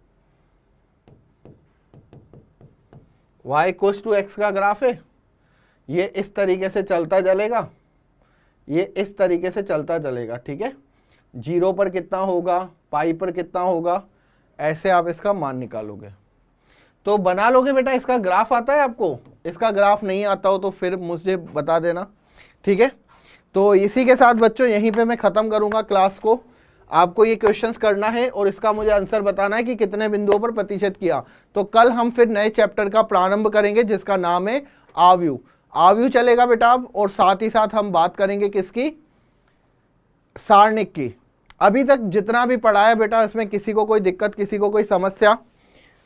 y इक्वल्स टू एक्स का ग्राफ है। ये इस तरीके से चलता चलेगा, ये इस तरीके से चलता चलेगा। ठीक है, 0 पर कितना होगा, पाई पर कितना होगा, ऐसे आप इसका मान निकालोगे तो बना लोगे बेटा। इसका ग्राफ आता है आपको, इसका ग्राफ नहीं आता हो तो फिर मुझे बता देना। ठीक है, तो इसी के साथ बच्चों यहीं पे मैं ख़त्म करूँगा क्लास को। आपको ये क्वेश्चंस करना है और इसका मुझे आंसर बताना है कि कितने बिंदुओं पर प्रतिशत किया। तो कल हम फिर नए चैप्टर का प्रारंभ करेंगे जिसका नाम है आव्यू। आव्यू चलेगा बेटा अब, और साथ ही साथ हम बात करेंगे किसकी, सारणिक की। अभी तक जितना भी पढ़ा है बेटा, इसमें किसी को कोई दिक्कत, किसी को कोई समस्या,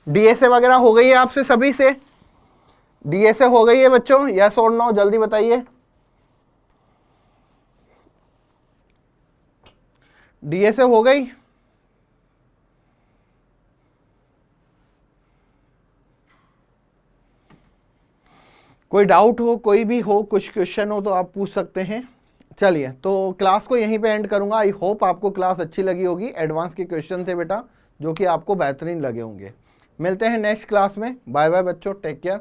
डीएसए वगैरह हो गई है आपसे सभी से, डीएसए हो गई है बच्चों, यस और नो, जल्दी बताइए। डीएसए हो गई, कोई डाउट हो, कोई भी हो, कुछ क्वेश्चन हो तो आप पूछ सकते हैं। चलिए, तो क्लास को यहीं पे एंड करूंगा। आई होप आपको क्लास अच्छी लगी होगी। एडवांस के क्वेश्चन थे बेटा जो कि आपको बेहतरीन लगे होंगे। मिलते हैं नेक्स्ट क्लास में। बाय बाय बच्चों, टेक केयर।